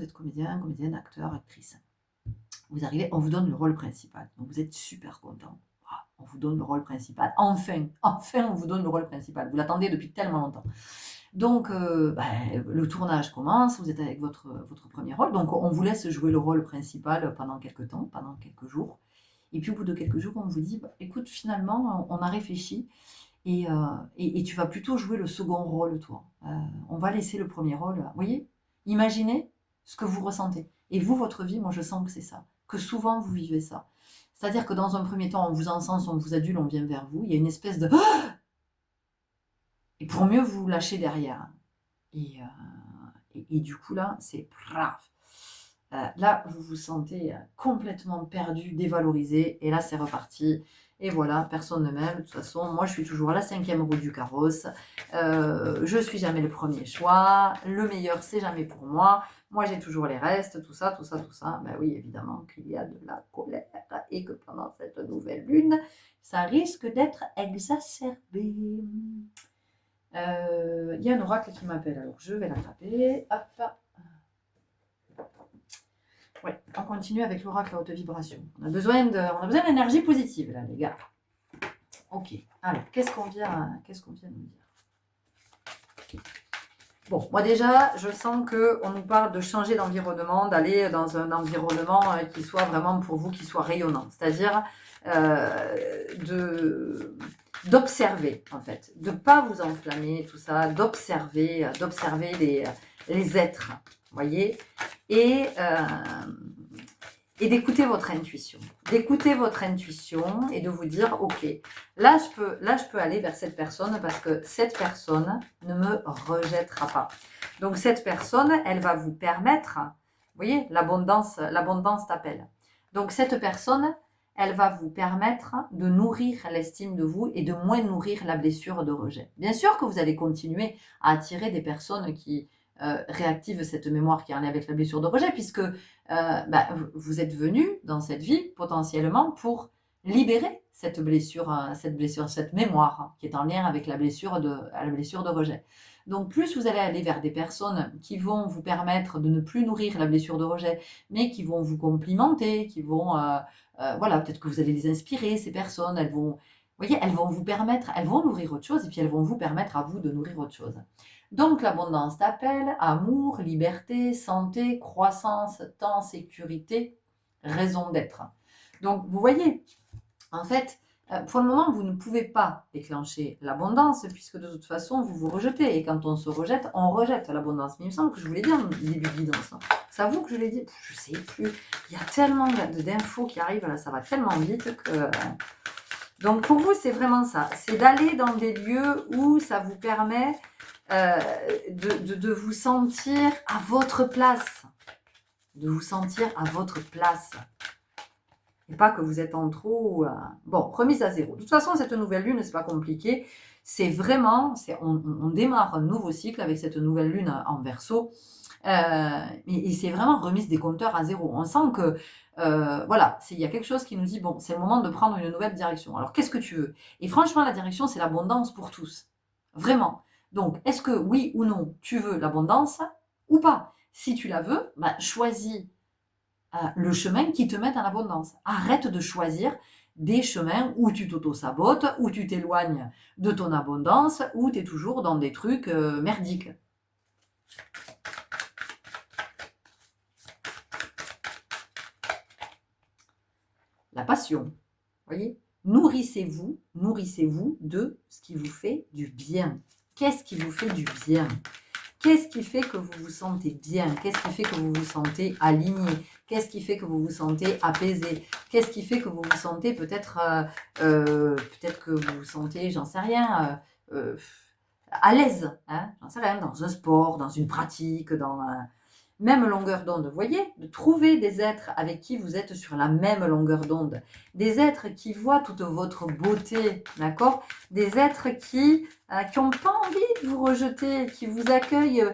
S2: acteur, actrice. Vous arrivez, on vous donne le rôle principal, donc vous êtes super content. On vous donne le rôle principal. Enfin, on vous donne le rôle principal. Vous l'attendez depuis tellement longtemps. Donc, le tournage commence, vous êtes avec votre premier rôle, donc on vous laisse jouer le rôle principal pendant quelques temps, pendant quelques jours. Et puis au bout de quelques jours, on vous dit, écoute, finalement, on a réfléchi et tu vas plutôt jouer le second rôle, toi. On va laisser le premier rôle. Vous voyez, imaginez ce que vous ressentez. Et vous, votre vie, moi je sens que c'est ça, que souvent vous vivez ça. C'est-à-dire que dans un premier temps, on vous encense, on vous adule, on vient vers vous, il y a une espèce de... Et pour mieux vous lâcher derrière. Et Et du coup, là, c'est grave. Là, vous vous sentez complètement perdu, dévalorisé. Et là, c'est reparti. Et voilà, personne ne m'aime. De toute façon, moi, je suis toujours la 5e roue du carrosse. Je suis jamais le premier choix. Le meilleur, c'est jamais pour moi. Moi, j'ai toujours les restes, tout ça, tout ça, tout ça. Ben oui, évidemment qu'il y a de la colère et que pendant cette nouvelle lune, ça risque d'être exacerbé. Il y a un oracle qui m'appelle, alors je vais l'attraper. Hop. Ouais, on continue avec l'oracle à haute vibration. On a besoin d'énergie positive, là, les gars. Ok, alors, qu'est-ce qu'on vient nous dire? Bon, moi déjà, je sens qu'on nous parle de changer d'environnement, d'aller dans un environnement qui soit vraiment pour vous, qui soit rayonnant. C'est-à-dire d'observer, en fait. De ne pas vous enflammer, tout ça, d'observer les êtres, vous voyez, et d'écouter votre intuition. D'écouter votre intuition et de vous dire, ok, là je peux aller vers cette personne parce que cette personne ne me rejettera pas. Donc cette personne, elle va vous permettre, vous voyez, l'abondance t'appelle. Donc cette personne, elle va vous permettre de nourrir l'estime de vous et de moins nourrir la blessure de rejet. Bien sûr que vous allez continuer à attirer des personnes qui réactivent cette mémoire qui est en lien avec la blessure de rejet, puisque vous êtes venu dans cette vie potentiellement pour libérer cette blessure, cette mémoire qui est en lien avec la blessure de rejet. Donc plus vous allez aller vers des personnes qui vont vous permettre de ne plus nourrir la blessure de rejet, mais qui vont vous complimenter, qui vont, voilà, peut-être que vous allez les inspirer, ces personnes, elles vont vous permettre, elles vont nourrir autre chose et puis elles vont vous permettre à vous de nourrir autre chose. Donc l'abondance t'appelle, amour, liberté, santé, croissance, temps, sécurité, raison d'être. Donc vous voyez, en fait, pour le moment, vous ne pouvez pas déclencher l'abondance puisque de toute façon, vous vous rejetez. Et quand on se rejette, on rejette l'abondance. Mais il me semble que je vous l'ai dit en début de guidance. C'est à vous que je l'ai dit. Je ne sais plus. Il y a tellement d'infos qui arrivent là, ça va tellement vite que... Donc pour vous, c'est vraiment ça. C'est d'aller dans des lieux où ça vous permet de vous sentir à votre place. De vous sentir à votre place. Et pas que vous êtes en trop... Bon, remise à zéro. De toute façon, cette nouvelle lune, c'est pas compliqué. C'est vraiment... on démarre un nouveau cycle avec cette nouvelle lune en Verseau. Et c'est vraiment remise des compteurs à zéro. On sent que... voilà, il y a quelque chose qui nous dit, bon, c'est le moment de prendre une nouvelle direction. Alors, qu'est-ce que tu veux? Et franchement, la direction, c'est l'abondance pour tous. Vraiment. Donc, est-ce que oui ou non, tu veux l'abondance ou pas? Si tu la veux, choisis le chemin qui te met dans l'abondance. Arrête de choisir des chemins où tu t'auto-sabotes, où tu t'éloignes de ton abondance, où tu es toujours dans des trucs merdiques. La passion, voyez, nourrissez-vous de ce qui vous fait du bien. Qu'est-ce qui vous fait du bien? Qu'est-ce qui fait que vous vous sentez bien? Qu'est-ce qui fait que vous vous sentez aligné? Qu'est-ce qui fait que vous vous sentez apaisé? Qu'est-ce qui fait que vous vous sentez peut-être que vous vous sentez, j'en sais rien, à l'aise, hein, j'en sais rien, dans un sport, dans une pratique, dans même longueur d'onde. Vous voyez, de trouver des êtres avec qui vous êtes sur la même longueur d'onde. Des êtres qui voient toute votre beauté, d'accord? Des êtres qui n'ont pas envie de vous rejeter, qui vous accueillent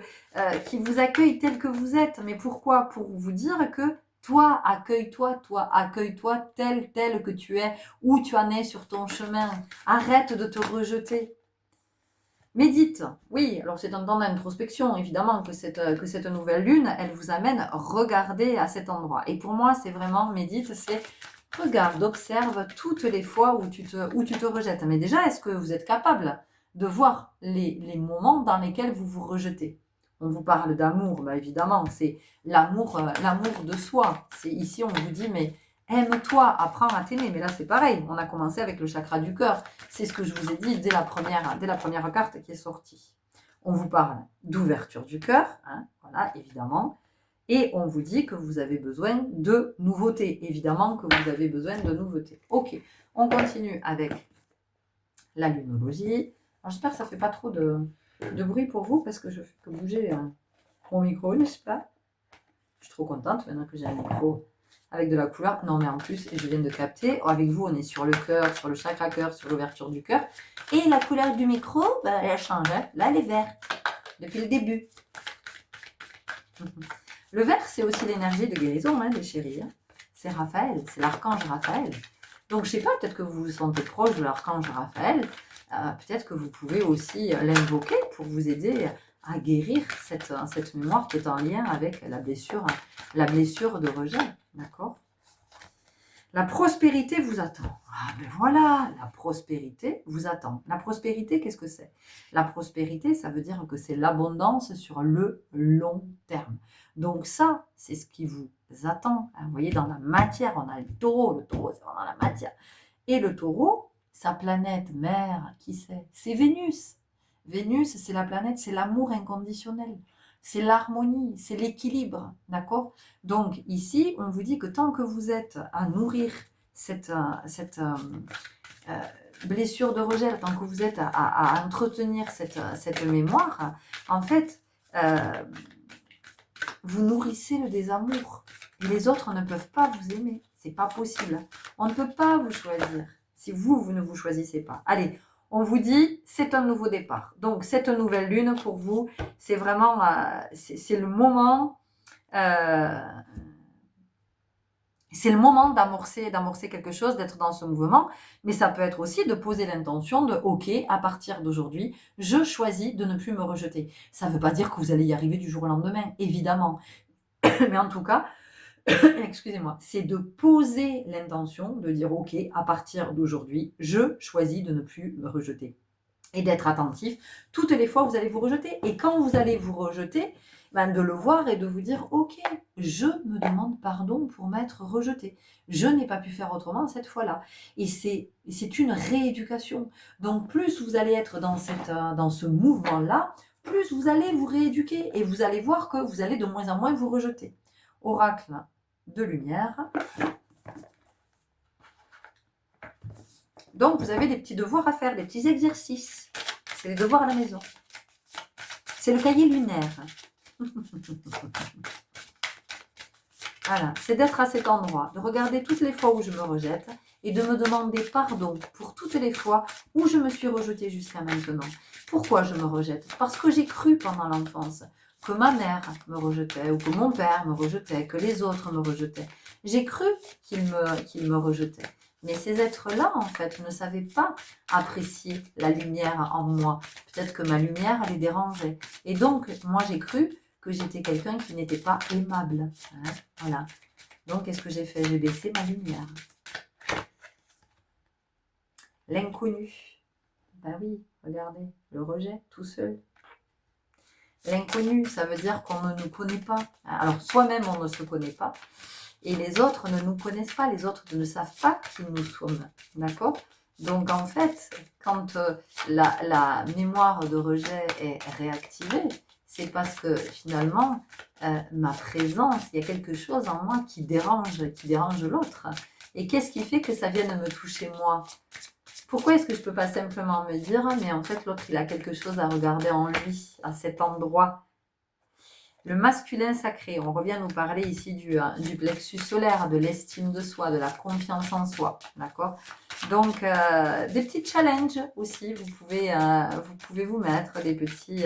S2: tel que vous êtes. Mais pourquoi? Pour vous dire que toi, accueille-toi tel que tu es, où tu en es sur ton chemin. Arrête de te rejeter. Médite, oui, alors c'est un temps d'introspection, évidemment, que cette nouvelle lune, elle vous amène à regarder à cet endroit. Et pour moi, c'est vraiment, médite, c'est regarde, observe toutes les fois où tu te rejettes. Mais déjà, est-ce que vous êtes capable de voir les moments dans lesquels vous vous rejetez? On vous parle d'amour, évidemment, c'est l'amour de soi. C'est ici, on vous dit, mais aime-toi, apprends à t'aimer. Mais là, c'est pareil. On a commencé avec le chakra du cœur. C'est ce que je vous ai dit dès la première carte qui est sortie. On vous parle d'ouverture du cœur, hein, voilà, évidemment. Et on vous dit que vous avez besoin de nouveautés. Évidemment que vous avez besoin de nouveautés. Ok, on continue avec la lunologie. J'espère que ça ne fait pas trop de bruit pour vous parce que je fais que bouger Au micro, n'est-ce pas? Je suis trop contente maintenant que j'ai un micro avec de la couleur. Non, mais en plus, je viens de capter. Avec vous, on est sur le cœur, sur le chakra cœur, sur l'ouverture du cœur. Et la couleur du micro, ben, elle change. Hein. Là, elle est verte depuis le début. Le vert, c'est aussi l'énergie de guérison, hein, les chéris. Hein. C'est Raphaël, c'est l'archange Raphaël. Donc, je sais pas, peut-être que vous vous sentez proche de l'archange Raphaël. Peut-être que vous pouvez aussi l'invoquer pour vous aider à guérir cette mémoire qui est en lien avec la blessure de rejet. D'accord? La prospérité vous attend. Ah ben voilà, la prospérité vous attend. La prospérité, qu'est-ce que c'est? La prospérité, ça veut dire que c'est l'abondance sur le long terme. Donc ça, c'est ce qui vous attend. Vous voyez, dans la matière, on a le taureau c'est vraiment la matière. Et le taureau, sa planète mère, qui c'est? C'est Vénus. Vénus, c'est la planète, c'est l'amour inconditionnel. C'est l'harmonie, c'est l'équilibre, d'accord? Donc ici, on vous dit que tant que vous êtes à nourrir cette blessure de rejet, tant que vous êtes à entretenir cette mémoire, en fait, vous nourrissez le désamour. Et les autres ne peuvent pas vous aimer. C'est pas possible. On ne peut pas vous choisir si vous ne vous choisissez pas. Allez, on vous dit, c'est un nouveau départ. Donc, cette nouvelle lune, pour vous, c'est vraiment, c'est le moment, d'amorcer quelque chose, d'être dans ce mouvement. Mais ça peut être aussi de poser l'intention de, ok, à partir d'aujourd'hui, je choisis de ne plus me rejeter. Ça ne veut pas dire que vous allez y arriver du jour au lendemain, évidemment. Mais en tout cas, excusez-moi, c'est de poser l'intention de dire, ok, à partir d'aujourd'hui, je choisis de ne plus me rejeter. Et d'être attentif toutes les fois où vous allez vous rejeter. Et quand vous allez vous rejeter, ben de le voir et de vous dire, ok, je me demande pardon pour m'être rejeté. Je n'ai pas pu faire autrement cette fois-là. Et c'est une rééducation. Donc plus vous allez être dans ce mouvement-là, plus vous allez vous rééduquer. Et vous allez voir que vous allez de moins en moins vous rejeter. Oracle de lumière. Donc, vous avez des petits devoirs à faire, des petits exercices. C'est les devoirs à la maison. C'est le cahier lunaire. Voilà, c'est d'être à cet endroit, de regarder toutes les fois où je me rejette et de me demander pardon pour toutes les fois où je me suis rejetée jusqu'à maintenant. Pourquoi je me rejette? Parce que j'ai cru pendant l'enfance que ma mère me rejetait ou que mon père me rejetait, que les autres me rejetaient. J'ai cru qu'ils me rejetaient. Mais ces êtres-là, en fait, ne savaient pas apprécier la lumière en moi. Peut-être que ma lumière les dérangeait. Et donc, moi, j'ai cru que j'étais quelqu'un qui n'était pas aimable. Hein, voilà. Donc, qu'est-ce que j'ai fait? J'ai baissé ma lumière. L'inconnu. Ben oui, regardez, le rejet, tout seul. L'inconnu, ça veut dire qu'on ne nous connaît pas. Alors, soi-même, on ne se connaît pas. Et les autres ne nous connaissent pas, les autres ne savent pas qui nous sommes, d'accord? Donc en fait, quand la mémoire de rejet est réactivée, c'est parce que finalement, ma présence, il y a quelque chose en moi qui dérange l'autre. Et qu'est-ce qui fait que ça vienne me toucher moi? Pourquoi est-ce que je ne peux pas simplement me dire, mais en fait l'autre il a quelque chose à regarder en lui, à cet endroit? Le masculin sacré, on revient nous parler ici du plexus solaire, de l'estime de soi, de la confiance en soi, d'accord? Donc, des petits challenges aussi, vous pouvez vous mettre, des petits,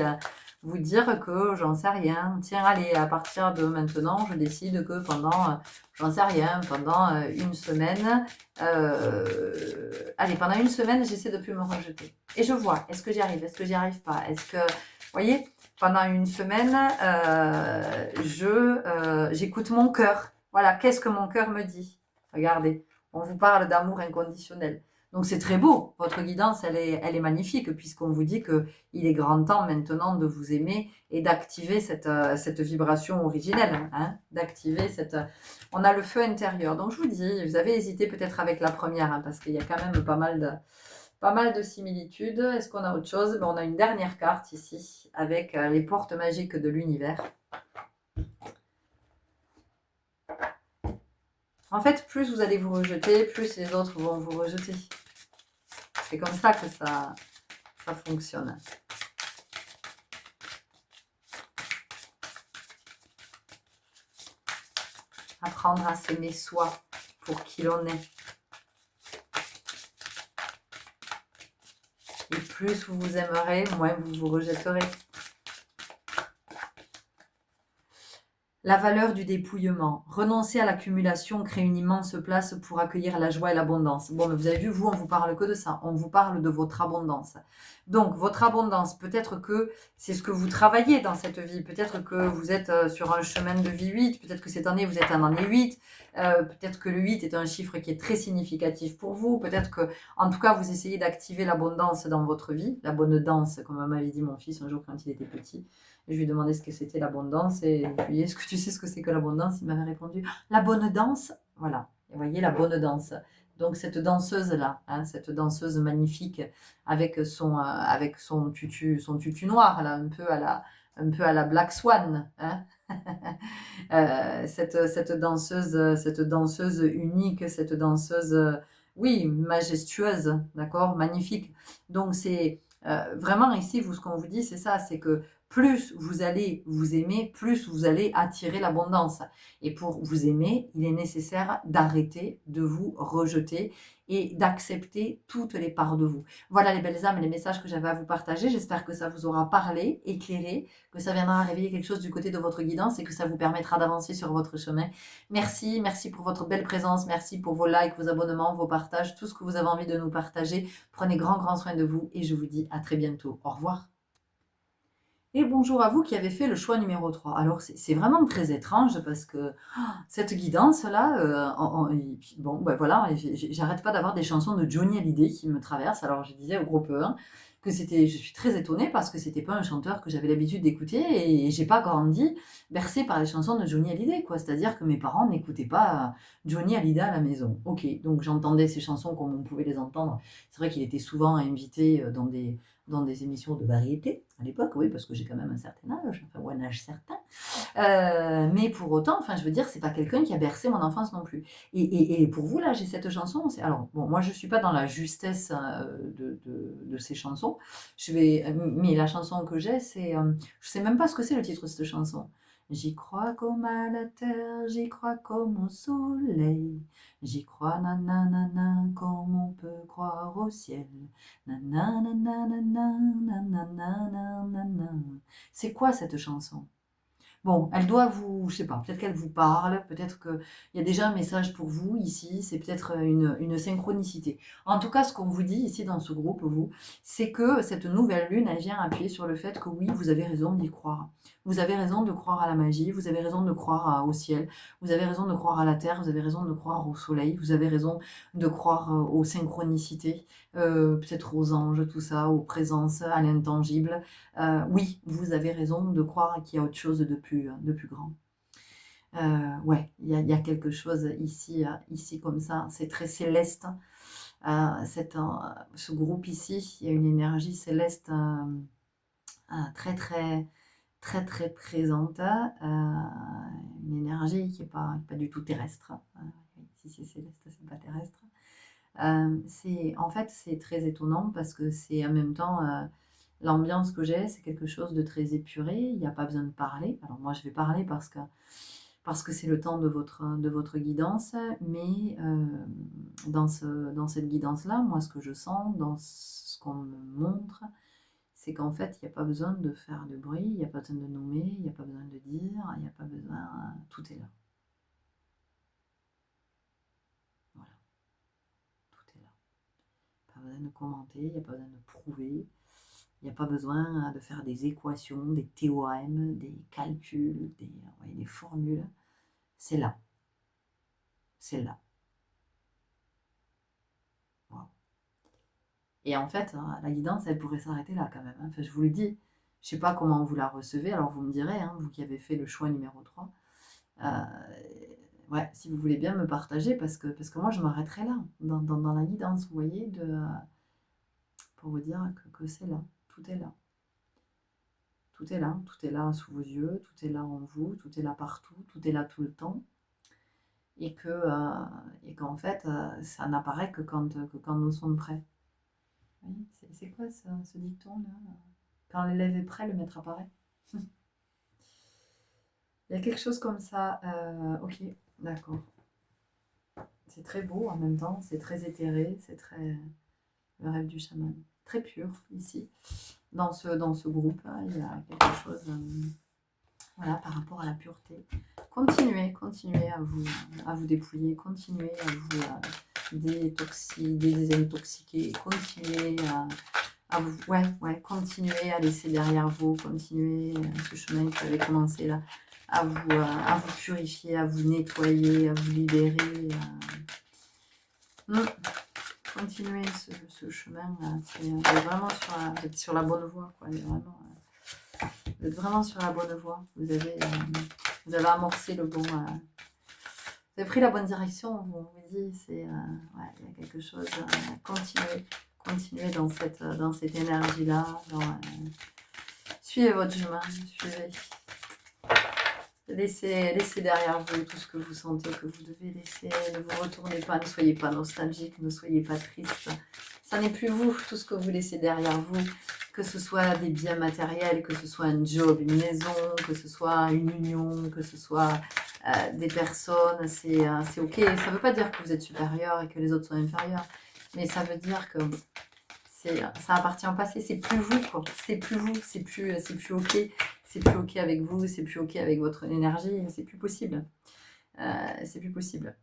S2: vous dire que j'en sais rien. Tiens, allez, à partir de maintenant, je décide que pendant, j'en sais rien, pendant une semaine, pendant une semaine, j'essaie de plus me rejeter. Et je vois, est-ce que j'y arrive, est-ce que j'y arrive pas? Est-ce que, vous voyez, pendant une semaine, j'écoute mon cœur. Voilà, qu'est-ce que mon cœur me dit? Regardez, on vous parle d'amour inconditionnel. Donc c'est très beau, votre guidance, elle est magnifique, puisqu'on vous dit qu'il est grand temps maintenant de vous aimer et d'activer cette vibration originelle, hein, d'activer on a le feu intérieur. Donc je vous dis, vous avez hésité peut-être avec la première, hein, parce qu'il y a quand même pas mal de similitudes. Est-ce qu'on a autre chose? On a une dernière carte ici avec les portes magiques de l'univers. En fait, plus vous allez vous rejeter, plus les autres vont vous rejeter. C'est comme ça que ça fonctionne. Apprendre à s'aimer soi pour qui l'on est. Et plus vous vous aimerez, moins vous vous rejetterez. La valeur du dépouillement. Renoncer à l'accumulation crée une immense place pour accueillir la joie et l'abondance. Bon, mais vous avez vu, vous, on ne vous parle que de ça. On vous parle de votre abondance. Donc, votre abondance, peut-être que c'est ce que vous travaillez dans cette vie. Peut-être que vous êtes sur un chemin de vie 8. Peut-être que cette année, vous êtes en année 8. Peut-être que le 8 est un chiffre qui est très significatif pour vous. Peut-être que, en tout cas, vous essayez d'activer l'abondance dans votre vie. La bonne danse, comme m'avait dit mon fils un jour quand il était petit. Je lui ai demandé ce que c'était l'abondance et je lui ai dit, est-ce que tu sais ce que c'est que l'abondance? Il m'avait répondu, la bonne danse. Voilà, et vous voyez, la bonne danse. Donc cette danseuse-là, hein, cette danseuse magnifique avec son tutu noir, là, un peu à la Black Swan. Hein. Cette danseuse unique, cette danseuse, oui, majestueuse, d'accord, magnifique. Donc c'est vraiment ici, ce qu'on vous dit, c'est ça, c'est que plus vous allez vous aimer, plus vous allez attirer l'abondance. Et pour vous aimer, il est nécessaire d'arrêter de vous rejeter et d'accepter toutes les parts de vous. Voilà les belles âmes et les messages que j'avais à vous partager. J'espère que ça vous aura parlé, éclairé, que ça viendra réveiller quelque chose du côté de votre guidance et que ça vous permettra d'avancer sur votre chemin. Merci, merci pour votre belle présence, merci pour vos likes, vos abonnements, vos partages, tout ce que vous avez envie de nous partager. Prenez grand soin de vous et je vous dis à très bientôt. Au revoir. Et bonjour à vous qui avez fait le choix numéro 3. Alors, c'est vraiment très étrange parce que cette guidance-là, bon, ben voilà, j'arrête pas d'avoir des chansons de Johnny Hallyday qui me traversent. Alors, je disais au groupe 1 que je suis très étonnée parce que c'était pas un chanteur que j'avais l'habitude d'écouter et j'ai pas grandi bercée par les chansons de Johnny Hallyday, quoi. C'est-à-dire que mes parents n'écoutaient pas Johnny Hallyday à la maison. Ok, donc j'entendais ces chansons comme on pouvait les entendre. C'est vrai qu'il était souvent invité dans des émissions de variété à l'époque, oui, parce que j'ai quand même un certain âge, enfin, ou un âge certain. Mais pour autant, enfin, je veux dire, c'est pas quelqu'un qui a bercé mon enfance non plus. Et pour vous, là, j'ai cette chanson. Alors, bon, moi, je suis pas dans la justesse de ces chansons. Mais la chanson que j'ai, je sais même pas ce que c'est le titre de cette chanson. J'y crois comme à la terre, j'y crois comme au soleil. J'y crois, nanana, comme on peut croire au ciel. Nanana, nanana. C'est quoi cette chanson? Bon, elle doit vous, je sais pas, peut-être qu'elle vous parle, peut-être qu'il y a déjà un message pour vous ici, c'est peut-être une synchronicité. En tout cas, ce qu'on vous dit ici dans ce groupe, vous, c'est que cette nouvelle lune, elle vient appuyer sur le fait que oui, vous avez raison d'y croire. Vous avez raison de croire à la magie, vous avez raison de croire au ciel, vous avez raison de croire à la terre, vous avez raison de croire au soleil, vous avez raison de croire aux synchronicités, peut-être aux anges, tout ça, aux présences, à l'intangible. Oui, vous avez raison de croire qu'il y a autre chose de plus grand. Ouais, il y a quelque chose ici, ici comme ça, c'est très céleste. Ce groupe ici, il y a une énergie céleste très très présente, une énergie qui n'est pas du tout terrestre. Si c'est céleste, c'est pas terrestre. En fait, c'est très étonnant parce que c'est en même temps l'ambiance que j'ai, c'est quelque chose de très épuré. Il n'y a pas besoin de parler. Alors moi, je vais parler parce que c'est le temps de votre guidance. Mais dans cette guidance-là, moi, ce que je sens, dans ce qu'on me montre, c'est qu'en fait, il n'y a pas besoin de faire de bruit, il n'y a pas besoin de nommer, il n'y a pas besoin de dire, il n'y a pas besoin... Tout est là. Voilà, tout est là. Pas besoin de commenter, il n'y a pas besoin de prouver. Il n'y a pas besoin de faire des équations, des théorèmes, des calculs, des formules. C'est là. C'est là. Wow. Et en fait, la guidance, elle pourrait s'arrêter là quand même. Enfin, je vous le dis. Je ne sais pas comment vous la recevez, alors vous me direz, hein, vous qui avez fait le choix numéro 3. Ouais, si vous voulez bien me partager, parce que moi, je m'arrêterai là, dans la guidance, vous voyez, pour vous dire que c'est là. Tout est là. Tout est là sous vos yeux, tout est là en vous, tout est là partout, tout est là tout le temps. Et qu'en fait, ça n'apparaît que quand nous sommes prêts. Oui, c'est quoi ce dicton là? Quand l'élève est prêt, le maître apparaît. Il y a quelque chose comme ça. Ok. d'accord. C'est très beau en même temps, c'est très éthéré, c'est très le rêve du chaman. Très pur ici. Dans ce groupe, hein, il y a quelque chose voilà, par rapport à la pureté. Continuez à vous dépouiller, continuez à vous désintoxiquer, continuez à vous, continuez à laisser derrière vous, continuez ce chemin que vous avez commencé là, à vous purifier, à vous nettoyer, à vous libérer. Continuez ce chemin là, vous êtes vraiment sur la bonne voie, quoi. Vous êtes vraiment sur la bonne voie. Vous avez amorcé le bon. Vous avez pris la bonne direction. On vous dit, il y a quelque chose. Continuez dans cette énergie-là. Suivez votre chemin. Suivez. Laissez derrière vous tout ce que vous sentez que vous devez laisser. Ne vous retournez pas. Ne soyez pas nostalgique. Ne soyez pas triste. Ça n'est plus vous, tout ce que vous laissez derrière vous. Que ce soit des biens matériels, que ce soit un job, une maison, que ce soit une union, que ce soit des personnes, c'est ok. Ça ne veut pas dire que vous êtes supérieur et que les autres sont inférieurs, mais ça veut dire que ça appartient au passé, c'est plus vous, quoi. C'est plus vous, c'est plus ok. C'est plus ok avec vous, c'est plus ok avec votre énergie, c'est plus possible. C'est plus possible.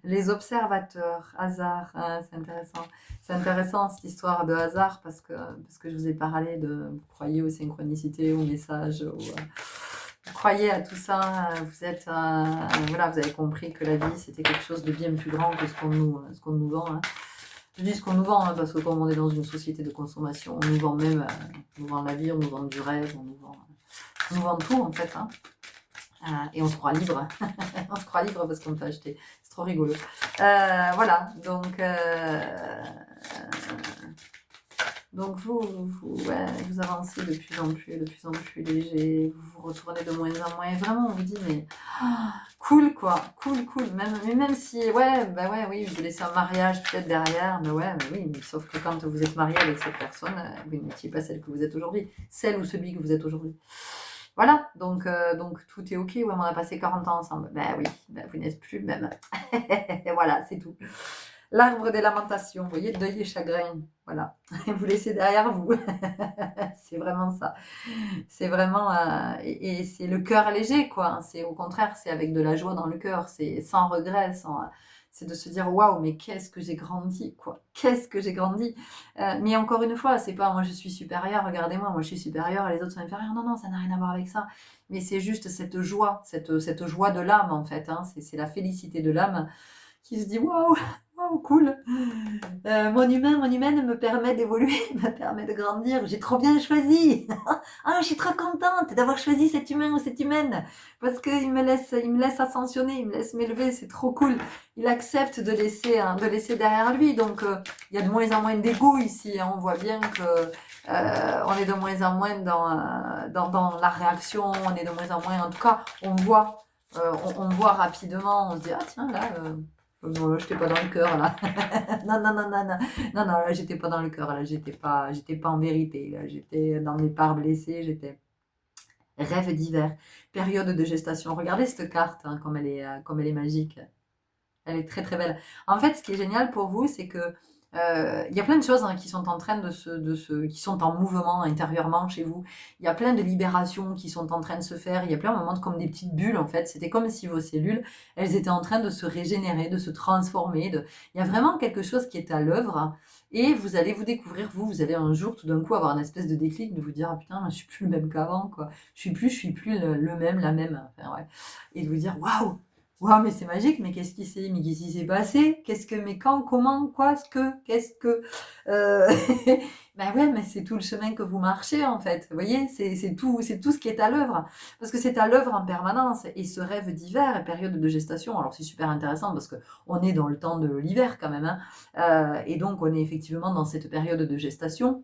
S2: Les observateurs, hasard, c'est intéressant. C'est intéressant cette histoire de hasard parce que je vous ai parlé de vous croyez aux synchronicités, aux messages, vous croyez à tout ça, vous êtes voilà, vous avez compris que la vie c'était quelque chose de bien plus grand que ce qu'on nous vend. Hein. Je dis ce qu'on nous vend hein, parce que comme on est dans une société de consommation, on nous vend même on nous vend la vie, on nous vend du rêve, on nous vend tout en fait. Hein. Et on se croit libre. On se croit libre parce qu'on peut acheter. C'est trop rigolo. Voilà, donc vous avancez de plus en plus léger, vous vous retournez de moins en moins. Et vraiment, on vous dit, mais cool quoi, cool. Même si, oui, vous laissez un mariage peut-être derrière, mais oui, mais sauf que quand vous êtes marié avec cette personne, vous n'étiez pas celle que vous êtes aujourd'hui, celle ou celui que vous êtes aujourd'hui. Voilà, donc tout est ok. Ouais, on a passé 40 ans ensemble. Ben oui, vous n'êtes plus le même. Voilà, c'est tout. L'arbre des lamentations, vous voyez, deuil et chagrin. Voilà, vous laissez derrière vous. C'est vraiment ça. C'est vraiment. Et c'est le cœur léger, quoi. C'est au contraire, c'est avec de la joie dans le cœur. C'est sans regret, c'est de se dire waouh, mais qu'est-ce que j'ai grandi, quoi. Qu'est-ce que j'ai grandi. Mais encore une fois, c'est pas moi je suis supérieure, regardez-moi, moi je suis supérieure et les autres sont inférieurs. Non, ça n'a rien à voir avec ça. Mais c'est juste cette joie de l'âme en fait. Hein. C'est la félicité de l'âme qui se dit waouh, cool. Mon humaine me permet d'évoluer, me permet de grandir. J'ai trop bien choisi. Je suis trop contente d'avoir choisi cet humain ou cette humaine parce qu'il me laisse ascensionner, il me laisse m'élever. C'est trop cool. Il accepte de laisser derrière lui. Donc il y a de moins en moins d'ego ici. Hein. On voit bien que on est de moins en moins dans la réaction. On est de moins en moins. En tout cas, on voit rapidement. On se dit tiens là. Non, là, j'étais pas dans le cœur, là. Non, là, j'étais pas dans le cœur, là, j'étais pas en vérité, là, j'étais dans mes parts blessées, j'étais rêve d'hiver, période de gestation. Regardez cette carte, hein, comme elle est magique. Elle est très, très belle. En fait, ce qui est génial pour vous, c'est que il y a plein de choses hein, qui sont en train qui sont en mouvement intérieurement chez vous. Il y a plein de libérations qui sont en train de se faire. Il y a plein de moments comme des petites bulles en fait. C'était comme si vos cellules, elles étaient en train de se régénérer, de se transformer. Il y a vraiment quelque chose qui est à l'œuvre. Et vous allez vous découvrir, vous allez un jour tout d'un coup avoir une espèce de déclic, de vous dire putain, je suis plus le même qu'avant quoi. Je suis plus le même, la même. Enfin, ouais. Et de vous dire waouh. Waouh, mais c'est magique, mais qu'est-ce qui s'est passé? Mais quand, comment, quoi, qu'est-ce que... Ben ouais, mais c'est tout le chemin que vous marchez, en fait. Vous voyez, c'est tout ce qui est à l'œuvre. Parce que c'est à l'œuvre en permanence. Et ce rêve d'hiver et période de gestation, alors c'est super intéressant parce que on est dans le temps de l'hiver quand même. Hein, et donc, on est effectivement dans cette période de gestation.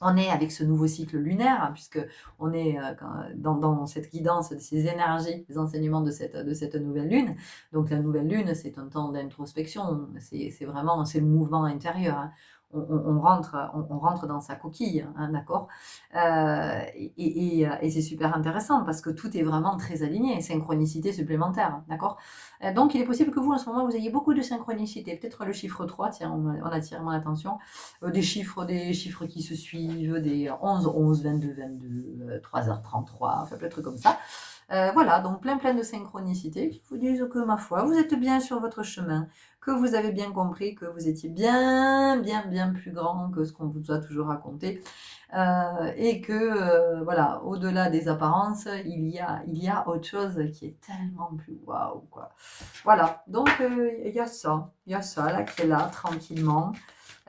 S2: On est avec ce nouveau cycle lunaire, hein, puisque on est dans cette guidance de ces énergies, des enseignements de cette nouvelle lune. Donc la nouvelle lune, c'est un temps d'introspection, c'est le mouvement intérieur. Hein. on rentre dans sa coquille, hein, d'accord. Et c'est super intéressant parce que tout est vraiment très aligné, synchronicité supplémentaire, d'accord. Donc il est possible que vous, en ce moment, vous ayez beaucoup de synchronicité. Peut-être le chiffre 3, tiens, on attire mon attention. Des chiffres qui se suivent, des 11, 11, 22, 22, 3h33, enfin plein de trucs comme ça. Voilà, donc plein de synchronicités qui vous disent que, ma foi, vous êtes bien sur votre chemin, que vous avez bien compris que vous étiez bien plus grand que ce qu'on vous a toujours raconté, et que, voilà, au-delà des apparences, il y a autre chose qui est tellement plus waouh, quoi. Voilà, donc il y a ça là qui est là, tranquillement.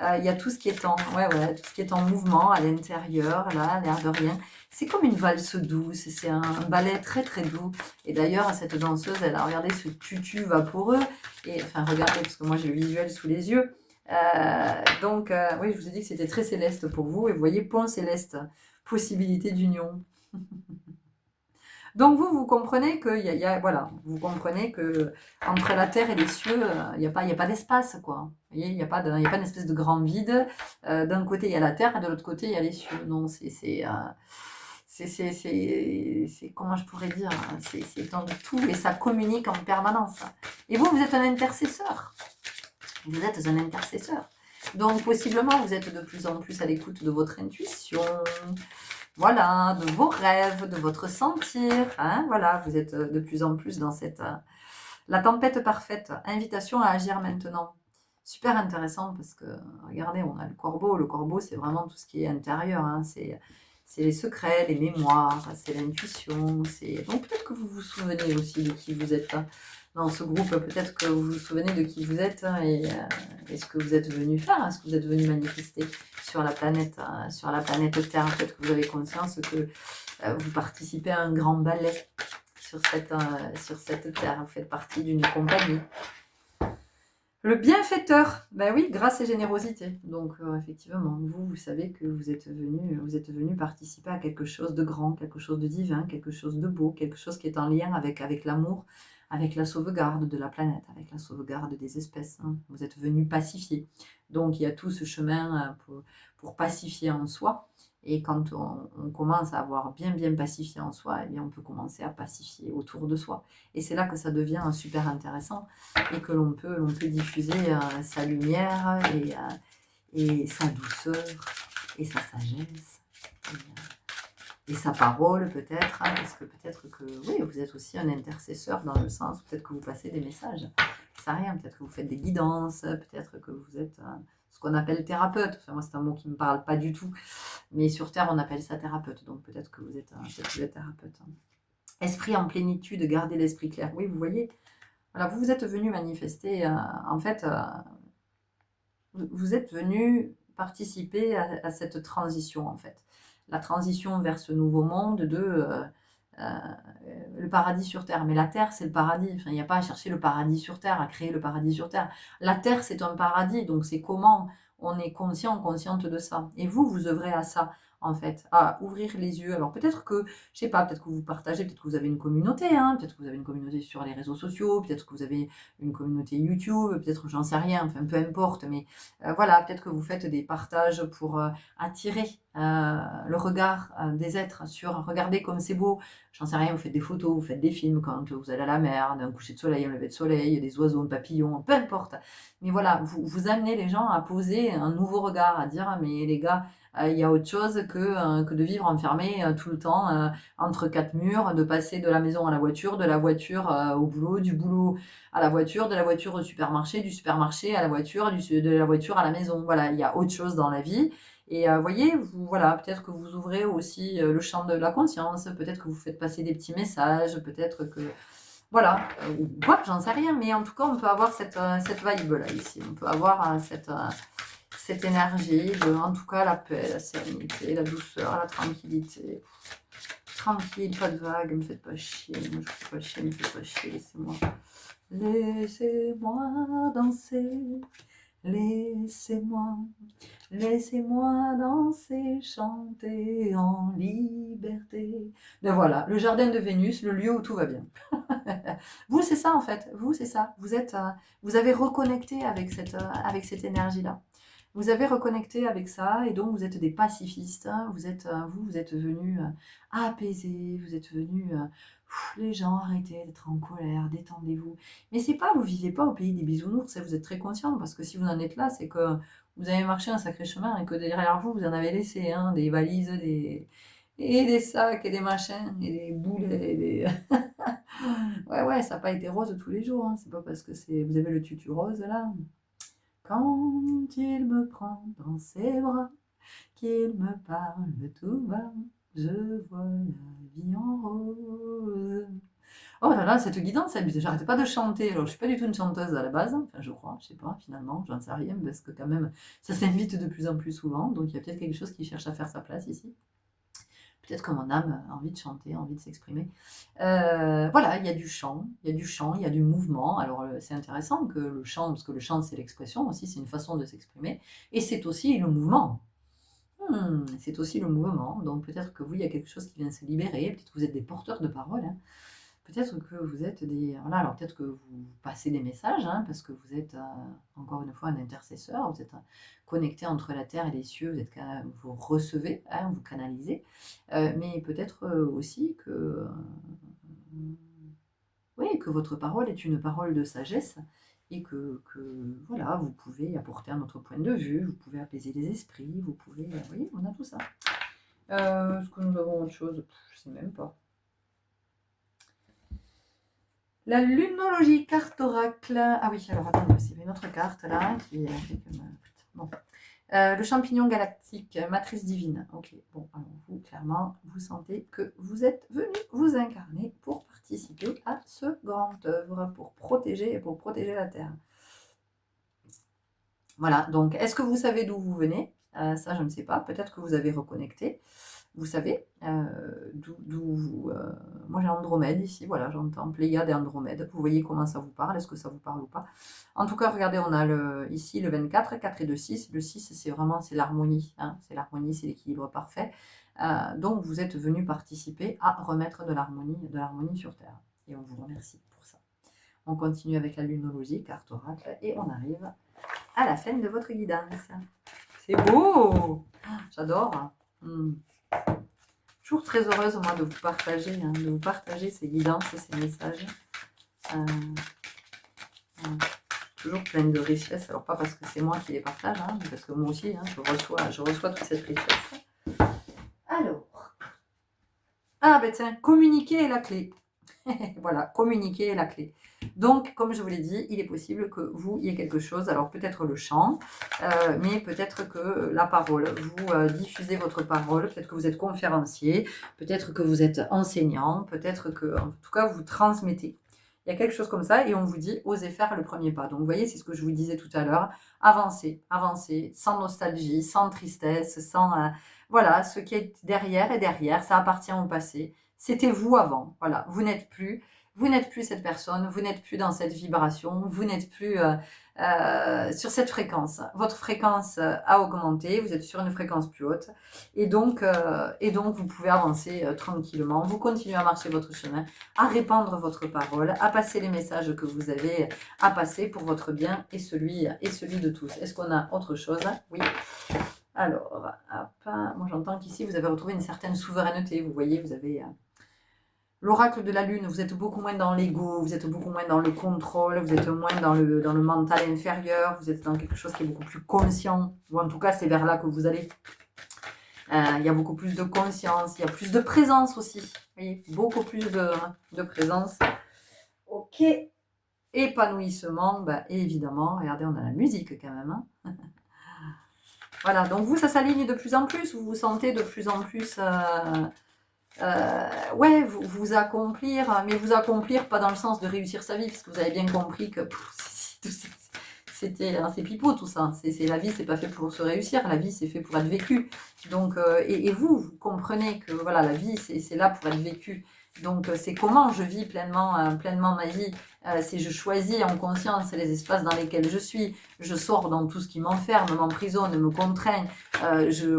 S2: Il y a tout ce qui est tout ce qui est en mouvement à l'intérieur, là, l'air de rien. C'est comme une valse douce, c'est un ballet très doux. Et d'ailleurs, cette danseuse, elle a regardé ce tutu vaporeux. Et enfin, regardez, parce que moi j'ai le visuel sous les yeux. Oui, je vous ai dit que c'était très céleste pour vous. Et vous voyez, pont céleste, possibilité d'union. Donc vous comprenez que voilà, vous comprenez que entre la terre et les cieux, il n'y a pas d'espace, quoi. Vous voyez, il n'y a pas une espèce de grand vide. D'un côté il y a la terre et de l'autre côté il y a les cieux. Non, c'est comment je pourrais dire, c'est dans tout et ça communique en permanence. Et vous êtes un intercesseur. Vous êtes un intercesseur. Donc possiblement vous êtes de plus en plus à l'écoute de votre intuition. Voilà, de vos rêves, de votre sentir, hein, voilà, vous êtes de plus en plus dans la tempête parfaite, invitation à agir maintenant. Super intéressant parce que, regardez, on a le corbeau c'est vraiment tout ce qui est intérieur, hein, c'est les secrets, les mémoires, c'est l'intuition, donc peut-être que vous vous souvenez aussi de qui vous êtes, hein. Dans ce groupe, peut-être que vous vous souvenez de qui vous êtes, hein, et ce que vous êtes venu faire, hein, ce que vous êtes venu manifester sur la planète Terre. Peut-être que vous avez conscience que vous participez à un grand ballet sur cette Terre. Vous faites partie d'une compagnie. Le bienfaiteur, ben oui, grâce et générosité. Donc effectivement, vous savez que vous êtes venu participer à quelque chose de grand, quelque chose de divin, quelque chose de beau, quelque chose qui est en lien avec l'amour, avec la sauvegarde de la planète, avec la sauvegarde des espèces, hein. Vous êtes venu pacifier. Donc il y a tout ce chemin pour pacifier en soi. Et quand on commence à avoir bien pacifié en soi, eh bien on peut commencer à pacifier autour de soi. Et c'est là que ça devient super intéressant et que l'on peut diffuser sa lumière et sa douceur et sa sagesse et sa parole peut-être, hein, parce que peut-être que oui, vous êtes aussi un intercesseur dans le sens où peut-être que vous passez des messages, ça rien, peut-être que vous faites des guidances, peut-être que vous êtes ce qu'on appelle thérapeute. Enfin, moi c'est un mot qui ne me parle pas du tout, mais sur Terre on appelle ça thérapeute, donc peut-être que vous êtes thérapeute, hein. Esprit en plénitude, garder l'esprit clair. Oui, vous voyez, voilà, vous êtes venu manifester, en fait, vous êtes venu participer à cette transition, en fait. La transition vers ce nouveau monde le paradis sur Terre. Mais la Terre, c'est le paradis. Enfin, il n'y a pas à chercher le paradis sur Terre, à créer le paradis sur Terre. La Terre, c'est un paradis, donc c'est comment on est consciente de ça. Et vous œuvrez à ça, en fait, à ouvrir les yeux. Alors peut-être que, je sais pas, peut-être que vous partagez, peut-être que vous avez une communauté, hein, peut-être que vous avez une communauté sur les réseaux sociaux, peut-être que vous avez une communauté YouTube, peut-être, j'en sais rien, enfin peu importe, mais voilà, peut-être que vous faites des partages pour attirer le regard des êtres sur regardez comme c'est beau, j'en sais rien, vous faites des photos, vous faites des films quand vous allez à la mer, d'un coucher de soleil, un lever de soleil, des oiseaux, un papillon, peu importe. Mais voilà, vous amenez les gens à poser un nouveau regard, à dire ah, mais les gars, il y a autre chose que de vivre enfermé tout le temps entre quatre murs, de passer de la maison à la voiture, de la voiture au boulot, du boulot à la voiture, de la voiture au supermarché, du supermarché à la voiture, de la voiture à la maison. Voilà, il y a autre chose dans la vie. Et voyez, voilà, peut-être que vous ouvrez aussi le champ de la conscience, peut-être que vous faites passer des petits messages, peut-être que voilà, ou quoi, j'en sais rien, mais en tout cas, on peut avoir cette vibe-là ici. On peut avoir cette énergie de, en tout cas, la paix, la sérénité, la douceur, la tranquillité. Tranquille, pas de vagues, me faites pas chier. Moi, je ne fais pas chier, me faites pas chier, laissez-moi. Laissez-moi danser, laissez-moi danser, chanter en liberté. Ben voilà, le jardin de Vénus, le lieu où tout va bien. Vous, c'est ça en fait. Vous, c'est ça. Vous avez reconnecté avec cette énergie-là. Vous avez reconnecté avec ça et donc vous êtes des pacifistes. Hein. Vous êtes venus apaiser, vous êtes venus, les gens, arrêtez d'être en colère, détendez-vous. Mais c'est pas, vous vivez pas au pays des bisounours, vous êtes très conscient parce que si vous en êtes là, c'est que vous avez marché un sacré chemin et que derrière vous, vous en avez laissé hein, des valises, et des sacs et des machins et des boules et des... ouais, ça n'a pas été rose tous les jours. Hein. C'est pas parce que vous avez le tutu rose là. Quand il me prend dans ses bras, qu'il me parle tout bas, je vois la vie en rose. Oh là là, cette guidance, j'arrêtais pas de chanter. Alors, je suis pas du tout une chanteuse à la base, enfin, je crois, je sais pas, finalement, j'en sais rien, parce que quand même, ça s'invite de plus en plus souvent, donc il y a peut-être quelque chose qui cherche à faire sa place ici. Peut-être que mon âme a envie de chanter, a envie de s'exprimer. Voilà, il y a du chant, il y a du mouvement. Alors, c'est intéressant que le chant, parce que le chant, c'est l'expression aussi, c'est une façon de s'exprimer, et c'est aussi le mouvement. C'est aussi le mouvement. Donc peut-être que vous, il y a quelque chose qui vient se libérer. Peut-être que vous êtes des porteurs de parole. Hein. Peut-être que vous êtes des... Voilà, alors peut-être que vous passez des messages, hein, parce que vous êtes, encore une fois, un intercesseur. Vous êtes connecté entre la terre et les cieux. Vous recevez, hein, vous canalisez. Mais peut-être aussi que... oui, que votre parole est une parole de sagesse et que voilà, vous pouvez apporter un autre point de vue, vous pouvez apaiser les esprits, vous pouvez... Vous voyez, on a tout ça. Est-ce que nous avons autre chose? Je sais même pas. La lunologie carte oracle. Ah oui, alors attendez, c'est une autre carte là qui fait que... Bon. Le champignon galactique, matrice divine. Ok, bon, alors vous, clairement, vous sentez que vous êtes venu vous incarner pour participer à ce grand œuvre, pour protéger la Terre. Voilà, donc est-ce que vous savez d'où vous venez? Ça, je ne sais pas. Peut-être que vous avez reconnecté. Vous savez d'où vous... moi, j'ai Andromède ici. Voilà, j'entends Pléiade et Andromède. Vous voyez comment ça vous parle? Est-ce que ça vous parle ou pas? En tout cas, regardez, on a ici le 24, 4 et 2, 6. Le 6, c'est l'harmonie. Hein, c'est l'harmonie, c'est l'équilibre parfait. Donc, vous êtes venu participer à remettre de l'harmonie sur Terre. Et on vous remercie pour ça. On continue avec la lunologie, carte oracle, et on arrive à la fin de votre guidance. C'est beau! J'adore! Toujours très heureuse, moi, de vous partager ces guidances, ces messages. Toujours pleine de richesse. Alors, pas parce que c'est moi qui les partage, hein, mais parce que moi aussi, hein, je reçois toute cette richesse. Alors. Ah, ben tiens, communiquer est la clé. Voilà, communiquer est la clé. Donc, comme je vous l'ai dit, il est possible que vous ayez quelque chose, alors peut-être le chant, mais peut-être que la parole, vous diffusez votre parole, peut-être que vous êtes conférencier, peut-être que vous êtes enseignant, peut-être que, en tout cas, vous transmettez. Il y a quelque chose comme ça et on vous dit, osez faire le premier pas. Donc, vous voyez, c'est ce que je vous disais tout à l'heure, avancez, sans nostalgie, sans tristesse, sans... voilà, ce qui est derrière est derrière, ça appartient au passé. C'était vous avant, voilà, vous n'êtes plus cette personne, vous n'êtes plus dans cette vibration, vous n'êtes plus sur cette fréquence. Votre fréquence a augmenté, vous êtes sur une fréquence plus haute, et donc vous pouvez avancer tranquillement, vous continuez à marcher votre chemin, à répandre votre parole, à passer les messages que vous avez à passer pour votre bien et celui de tous. Est-ce qu'on a autre chose? Oui. Alors, moi j'entends qu'ici vous avez retrouvé une certaine souveraineté, vous voyez, vous avez... L'oracle de la lune, vous êtes beaucoup moins dans l'ego, vous êtes beaucoup moins dans le contrôle, vous êtes moins dans le mental inférieur, vous êtes dans quelque chose qui est beaucoup plus conscient, ou en tout cas c'est vers là que vous allez. Il y a beaucoup plus de conscience, il y a plus de présence aussi, vous voyez, beaucoup plus de présence. Ok, épanouissement, bah, évidemment, regardez, on a la musique quand même. Hein. Voilà, donc vous, ça s'aligne de plus en plus, vous vous sentez de plus en plus... ouais, vous accomplir, mais vous accomplir pas dans le sens de réussir sa vie, parce que vous avez bien compris que c'est pipeau tout ça. La vie, c'est pas fait pour se réussir, la vie, c'est fait pour être vécue. Donc, et vous comprenez que voilà, la vie, c'est là pour être vécue. Donc, c'est comment je vis pleinement ma vie. C'est je choisis en conscience les espaces dans lesquels je suis. Je sors dans tout ce qui m'enferme, m'emprisonne, me contraint.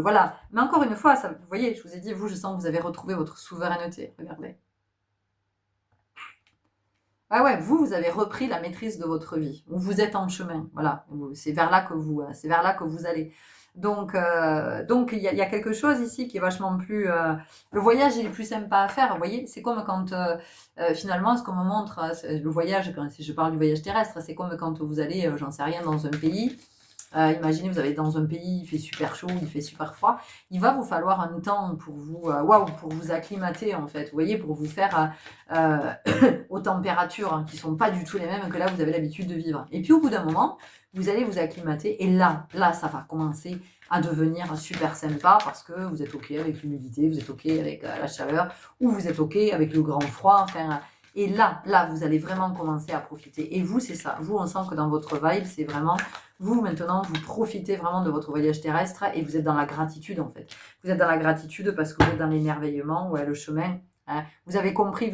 S2: Voilà. Mais encore une fois, ça, vous voyez, je vous ai dit, je sens que vous avez retrouvé votre souveraineté. Regardez. Ah ouais, vous avez repris la maîtrise de votre vie. Ou vous êtes en chemin. Voilà, c'est vers là que c'est vers là que vous allez. Donc il y a quelque chose ici qui est vachement plus. Le voyage, il est plus sympa à faire. Vous voyez, c'est comme quand finalement, ce qu'on me montre, le voyage, si je parle du voyage terrestre, c'est comme quand vous allez, j'en sais rien, dans un pays. Imaginez, vous allez dans un pays, il fait super chaud, il fait super froid. Il va vous falloir un temps pour vous, pour vous acclimater en fait. Vous voyez, pour vous faire aux températures hein, qui sont pas du tout les mêmes que là vous avez l'habitude de vivre. Et puis au bout d'un moment, vous allez vous acclimater et là, ça va commencer à devenir super sympa parce que vous êtes ok avec l'humidité, vous êtes ok avec la chaleur ou vous êtes ok avec le grand froid. Enfin, et là, vous allez vraiment commencer à profiter. Et vous, c'est ça. Vous, on sent que dans votre vibe, c'est vraiment vous, maintenant, vous profitez vraiment de votre voyage terrestre et vous êtes dans la gratitude, en fait. Vous êtes dans la gratitude parce que vous êtes dans l'émerveillement, ouais, le chemin. Hein. Vous avez compris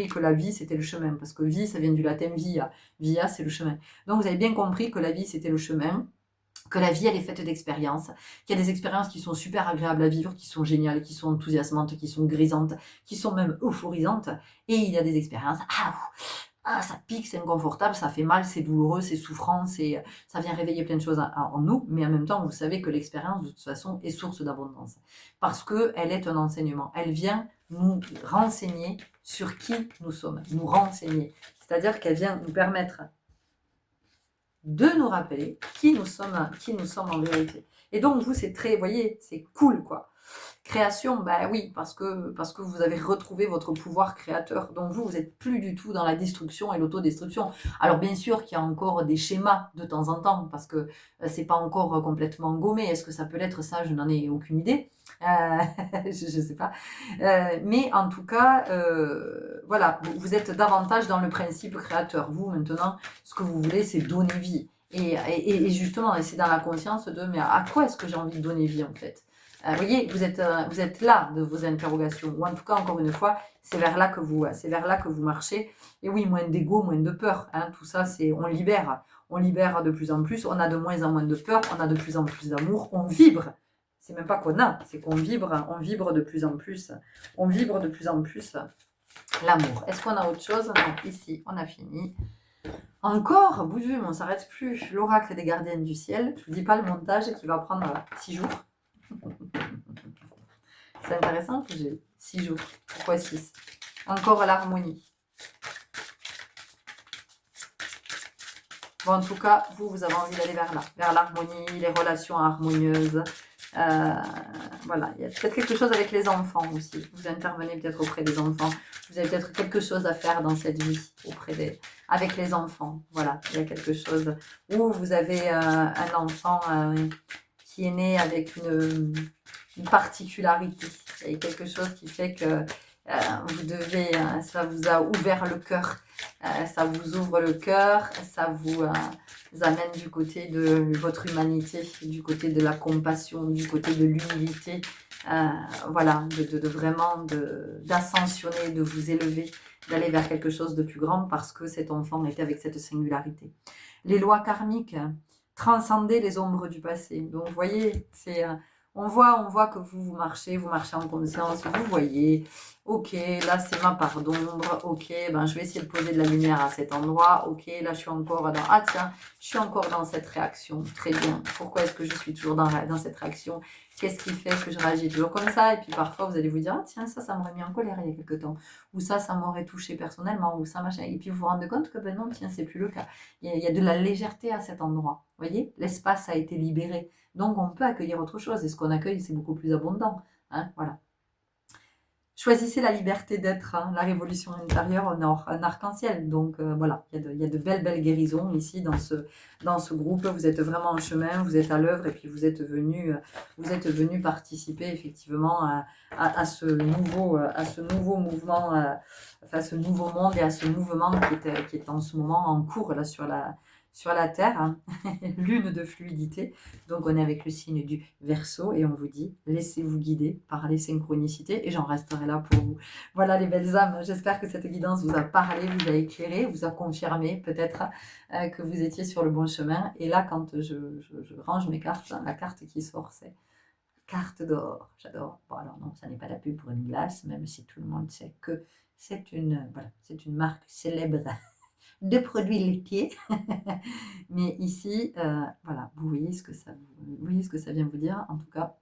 S2: que la vie, c'était le chemin. Parce que vie, ça vient du latin via. Via, c'est le chemin. Donc, vous avez bien compris que la vie, c'était le chemin. Que la vie, elle est faite d'expériences, qu'il y a des expériences qui sont super agréables à vivre, qui sont géniales, qui sont enthousiasmantes, qui sont grisantes, qui sont même euphorisantes. Et il y a des expériences, ça pique, c'est inconfortable, ça fait mal, c'est douloureux, c'est souffrant, ça vient réveiller plein de choses en nous, mais en même temps, vous savez que l'expérience, de toute façon, est source d'abondance. Parce qu'elle est un enseignement. Elle vient nous renseigner sur qui nous sommes, nous renseigner. C'est-à-dire qu'elle vient nous permettre de nous rappeler qui nous sommes en vérité. Et donc, vous, c'est très, vous voyez, c'est cool, quoi. Création, ben oui, parce que vous avez retrouvé votre pouvoir créateur. Donc vous n'êtes plus du tout dans la destruction et l'autodestruction. Alors bien sûr qu'il y a encore des schémas de temps en temps, parce que c'est pas encore complètement gommé. Est-ce que ça peut l'être ça? Je n'en ai aucune idée. Je sais pas. Mais en tout cas, voilà, vous êtes davantage dans le principe créateur. Vous, maintenant, ce que vous voulez, c'est donner vie. Et justement, c'est dans la conscience de, mais à quoi est-ce que j'ai envie de donner vie en fait? Vous voyez, vous êtes là de vos interrogations, ou en tout cas, encore une fois, c'est vers là que vous marchez. Et oui, moins d'ego, moins de peur. Hein, tout ça, on libère de plus en plus, on a de moins en moins de peur, on a de plus en plus d'amour, on vibre. C'est même pas qu'on a, c'est qu'on vibre de plus en plus. On vibre de plus en plus l'amour. Est-ce qu'on a autre chose? Non, ici, on a fini. Encore, bout de vue, mais on s'arrête plus. L'oracle des gardiennes du ciel. Je vous dis pas le montage qui va prendre 6 jours. C'est intéressant que j'ai 6 jours. Pourquoi 6? Encore l'harmonie. Bon, en tout cas, vous avez envie d'aller vers là, vers l'harmonie, les relations harmonieuses. Voilà, il y a peut-être quelque chose avec les enfants aussi. Vous intervenez peut-être auprès des enfants. Vous avez peut-être quelque chose à faire dans cette vie avec les enfants. Voilà, il y a quelque chose où vous avez un enfant qui est né avec une particularité. Il y a quelque chose qui fait que vous devez, ça vous a ouvert le cœur, ça vous ouvre le cœur, ça vous amène du côté de votre humanité, du côté de la compassion, du côté de l'humilité, voilà, de vraiment d'ascensionner, de vous élever, d'aller vers quelque chose de plus grand parce que cet enfant était avec cette singularité. Les lois karmiques transcendaient les ombres du passé. Donc, vous voyez, c'est on voit que vous marchez en conscience, vous voyez, ok, là c'est ma part d'ombre, ok, ben je vais essayer de poser de la lumière à cet endroit, ok, là je suis encore dans cette réaction, très bien, pourquoi est-ce que je suis toujours dans cette réaction, qu'est-ce qui fait que je réagis toujours comme ça, et puis parfois vous allez vous dire, ah tiens, ça m'aurait mis en colère il y a quelque temps, ou ça m'aurait touché personnellement, ou ça machin, et puis vous vous rendez compte que ben non, tiens, c'est plus le cas, il y a de la légèreté à cet endroit, vous voyez, l'espace a été libéré. Donc, on peut accueillir autre chose. Et ce qu'on accueille, c'est beaucoup plus abondant. Hein, voilà. Choisissez la liberté d'être. Hein, la révolution intérieure, un arc-en-ciel. Donc, voilà, il y a de belles guérisons ici dans ce groupe. Vous êtes vraiment en chemin, vous êtes à l'œuvre et puis vous êtes venu participer effectivement à ce nouveau mouvement, enfin, ce nouveau monde et à ce mouvement qui est en ce moment en cours là sur la Terre, hein. Lune de fluidité. Donc, on est avec le signe du Verseau et on vous dit, laissez-vous guider par les synchronicités et j'en resterai là pour vous. Voilà les belles âmes, j'espère que cette guidance vous a parlé, vous a éclairé, vous a confirmé peut-être que vous étiez sur le bon chemin. Et là, quand je range mes cartes, la carte qui sort, c'est carte d'or. J'adore. Bon, alors non, ça n'est pas la pub pour une glace, même si tout le monde sait que c'est une marque célèbre de produits laitiers. Mais ici, voilà, vous voyez ce que ça vient vous dire. En tout cas,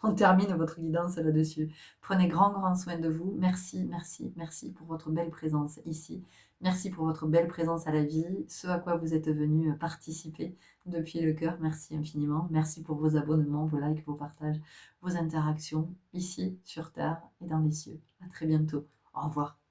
S2: on termine votre guidance là-dessus. Prenez grand soin de vous. Merci, merci, merci pour votre belle présence ici. Merci pour votre belle présence à la vie, ce à quoi vous êtes venu participer depuis le cœur. Merci infiniment. Merci pour vos abonnements, vos likes, vos partages, vos interactions ici sur Terre et dans les cieux. À très bientôt. Au revoir.